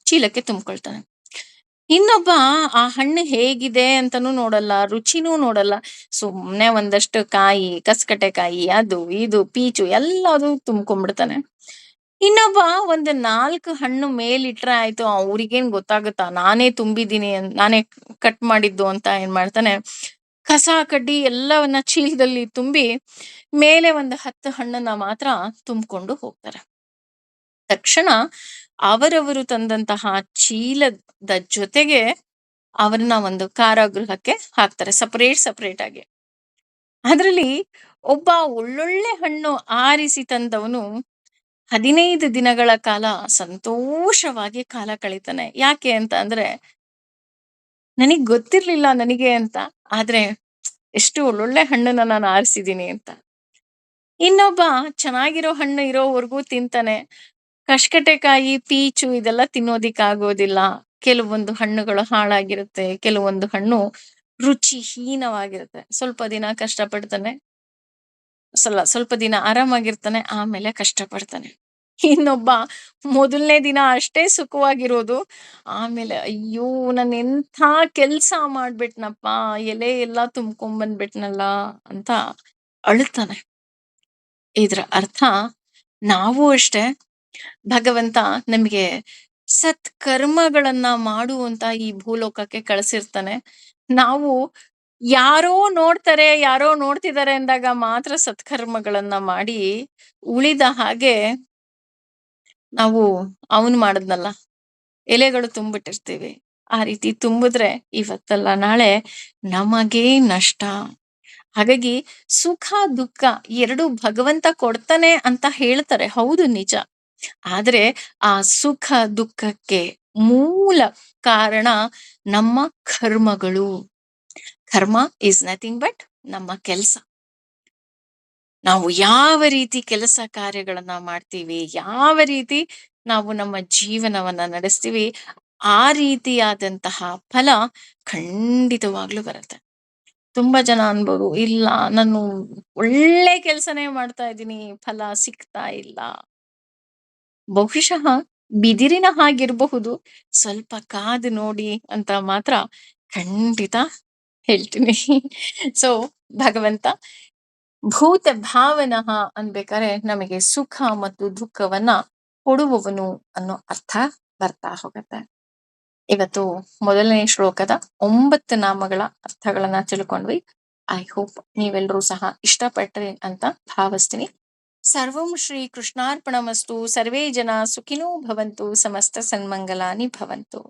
ಚೀಲಕ್ಕೆ ತುಂಬಿಕೊಳ್ತಾನೆ. ಇನ್ನೊಬ್ಬ ಆ ಹಣ್ಣು ಹೇಗಿದೆ ಅಂತಾನೂ ನೋಡಲ್ಲ, ರುಚಿನೂ ನೋಡಲ್ಲ, ಸುಮ್ನೆ ಒಂದಷ್ಟು ಕಾಯಿ, ಕಸ್ಕಟೆ ಕಾಯಿ, ಅದು ಇದು ಪೀಚು ಎಲ್ಲದು ತುಂಬ್ಕೊಂಡ್ಬಿಡ್ತಾನೆ. ಇನ್ನೊಬ್ಬ ಒಂದು 4 ಹಣ್ಣು ಮೇಲಿಟ್ರೆ ಆಯ್ತು. ಅವ್ರಿಗೇನ್ ಗೊತ್ತಾಗುತ್ತಾ? ನಾನೇ ತುಂಬಿದ್ದೀನಿ ನಾನೇ ಕಟ್ ಮಾಡಿದ್ದು ಅಂತ ಏನ್ ಮಾಡ್ತಾನೆ, ಕಸ ಕಡ್ಡಿ ಎಲ್ಲವನ್ನ ಚೀಲದಲ್ಲಿ ತುಂಬಿ ಮೇಲೆ ಒಂದು 10 ಹಣ್ಣನ್ನ ಮಾತ್ರ ತುಂಬಿಕೊಂಡು ಹೋಗ್ತಾರೆ. ತಕ್ಷಣ ಅವರವರು ತಂದಂತಹ ಚೀಲದ ಜೊತೆಗೆ ಅವ್ರನ್ನ ಒಂದು ಕಾರಾಗೃಹಕ್ಕೆ ಹಾಕ್ತಾರೆ. ಸಪರೇಟ್ ಸಪರೇಟ್ ಆಗಿ. ಅದ್ರಲ್ಲಿ ಒಬ್ಬ ಒಳ್ಳೊಳ್ಳೆ ಹಣ್ಣು ಆರಿಸಿ ತಂದವನು 15 ದಿನಗಳ ಕಾಲ ಸಂತೋಷವಾಗಿ ಕಾಲ ಕಳೀತಾನೆ. ಯಾಕೆ ಅಂತ ಅಂದ್ರೆ, ನನಗ್ ಗೊತ್ತಿರ್ಲಿಲ್ಲ ನನಗೆ ಅಂತ. ಆದ್ರೆ ಎಷ್ಟು ಒಳ್ಳೊಳ್ಳೆ ಹಣ್ಣನ್ನ ನಾನು ಆರಿಸಿದೀನಿ ಅಂತ. ಇನ್ನೊಬ್ಬ ಚೆನ್ನಾಗಿರೋ ಹಣ್ಣು ಇರೋವರೆಗೂ ತಿಂತಾನೆ. ಕಷ್ಕಟೆಕಾಯಿ, ಪೀಚು ಇದೆಲ್ಲ ತಿನ್ನೋದಿಕ್ಕಾಗೋದಿಲ್ಲ. ಕೆಲವೊಂದು ಹಣ್ಣುಗಳು ಹಾಳಾಗಿರುತ್ತೆ. ಕೆಲವೊಂದು ಹಣ್ಣು ರುಚಿಹೀನವಾಗಿರುತ್ತೆ. ಸ್ವಲ್ಪ ದಿನ ಕಷ್ಟಪಡ್ತಾನೆ. ಸ್ವಲ್ಪ ದಿನ ಆರಾಮಾಗಿರ್ತಾನೆ. ಆಮೇಲೆ ಕಷ್ಟಪಡ್ತಾನೆ. ಇನ್ನೊಬ್ಬ ಮೊದಲನೇ ದಿನ ಅಷ್ಟೇ ಸುಖವಾಗಿರೋದು. ಆಮೇಲೆ ಅಯ್ಯೋ! ನಾನೆಂಥ ಕೆಲ್ಸ ಮಾಡ್ಬಿಟ್ನಪ್ಪ, ಎಲೆ ಎಲ್ಲ ತುಂಬ್ಕೊಂಬಂದ್ಬಿಟ್ನಲ್ಲ ಅಂತ ಅಳ್ತಾನೆ. ಇದ್ರ ಅರ್ಥ ನಾವು ಅಷ್ಟೇ ಭಗವಂತ ನಮಗೆ ಸತ್ಕರ್ಮಗಳನ್ನ ಮಾಡುವಂತ ಈ ಭೂಲೋಕಕ್ಕೆ ಕಳಿಸಿರ್ತಾನೆ. ನಾವು ಯಾರೋ ನೋಡ್ತಿದ್ದಾರೆ ಅಂದಾಗ ಮಾತ್ರ ಸತ್ಕರ್ಮಗಳನ್ನ ಮಾಡಿ, ಉಳಿದ ಹಾಗೆ ನಾವು ಅವನು ಮಾಡದ್ನಲ್ಲ ಎಲೆಗಳು ತುಂಬಿಟ್ಟಿರ್ತೀವಿ. ಆ ರೀತಿ ತುಂಬಿದ್ರೆ ಇವತ್ತಲ್ಲ ನಾಳೆ ನಮಗೇ ನಷ್ಟ. ಹಾಗಾಗಿ ಸುಖ ದುಃಖ ಎರಡೂ ಭಗವಂತ ಕೊಡ್ತಾನೆ ಅಂತ ಹೇಳ್ತಾರೆ. ಹೌದು ನಿಜ. ಆದ್ರೆ ಆ ಸುಖ ದುಃಖಕ್ಕೆ ಮೂಲ ಕಾರಣ ನಮ್ಮ ಕರ್ಮಗಳು. ಕರ್ಮ ಈಸ್ ನಥಿಂಗ್ ಬಟ್ ನಮ್ಮ ಕೆಲಸ. ನಾವು ಯಾವ ರೀತಿ ಕೆಲಸ ಕಾರ್ಯಗಳನ್ನ ಮಾಡ್ತೀವಿ, ಯಾವ ರೀತಿ ನಾವು ನಮ್ಮ ಜೀವನವನ್ನ ನಡೆಸ್ತೀವಿ, ಆ ರೀತಿಯಾದಂತಹ ಫಲ ಖಂಡಿತವಾಗ್ಲೂ ಬರುತ್ತೆ. ತುಂಬಾ ಜನ ಅನ್ಬೋದು, ಇಲ್ಲ ನಾನು ಒಳ್ಳೆ ಕೆಲ್ಸನೇ ಮಾಡ್ತಾ ಇದ್ದೀನಿ, ಫಲ ಸಿಗ್ತಾ ಇಲ್ಲ. ಬಹುಶಃ ಬಿದಿರಿನ ಹಾಗಿರಬಹುದು, ಸ್ವಲ್ಪ ಕಾದು ನೋಡಿ ಅಂತ ಮಾತ್ರ ಖಂಡಿತ ಹೇಳ್ತೀನಿ. ಸೊ ಭಗವಂತ ಭೂತ ಭಾವನಃ ಅನ್ಬೇಕಾದ್ರೆ ನಮಗೆ ಸುಖ ಮತ್ತು ದುಃಖವನ್ನ ಕೊಡುವವನು ಅನ್ನೋ ಅರ್ಥ ಬರ್ತಾ ಹೋಗತ್ತೆ. ಇವತ್ತು ಮೊದಲನೇ ಶ್ಲೋಕದ 9 ನಾಮಗಳ ಅರ್ಥಗಳನ್ನ ತಿಳ್ಕೊಂಡ್ವಿ. ಐ ಹೋಪ್ ನೀವೆಲ್ಲರೂ ಸಹ ಇಷ್ಟಪಟ್ರಿ ಅಂತ ಭಾವಿಸ್ತೀನಿ. ಸರ್ವಂ ಶ್ರೀ ಕೃಷ್ಣಾರ್ಪಣಮಸ್ತು. ಸರ್ವೇ ಜನ ಸುಖಿನೋ ಭವಂತು. ಸಮಸ್ತ ಸನ್ಮಂಗಲಾನಿ ಭವಂತು.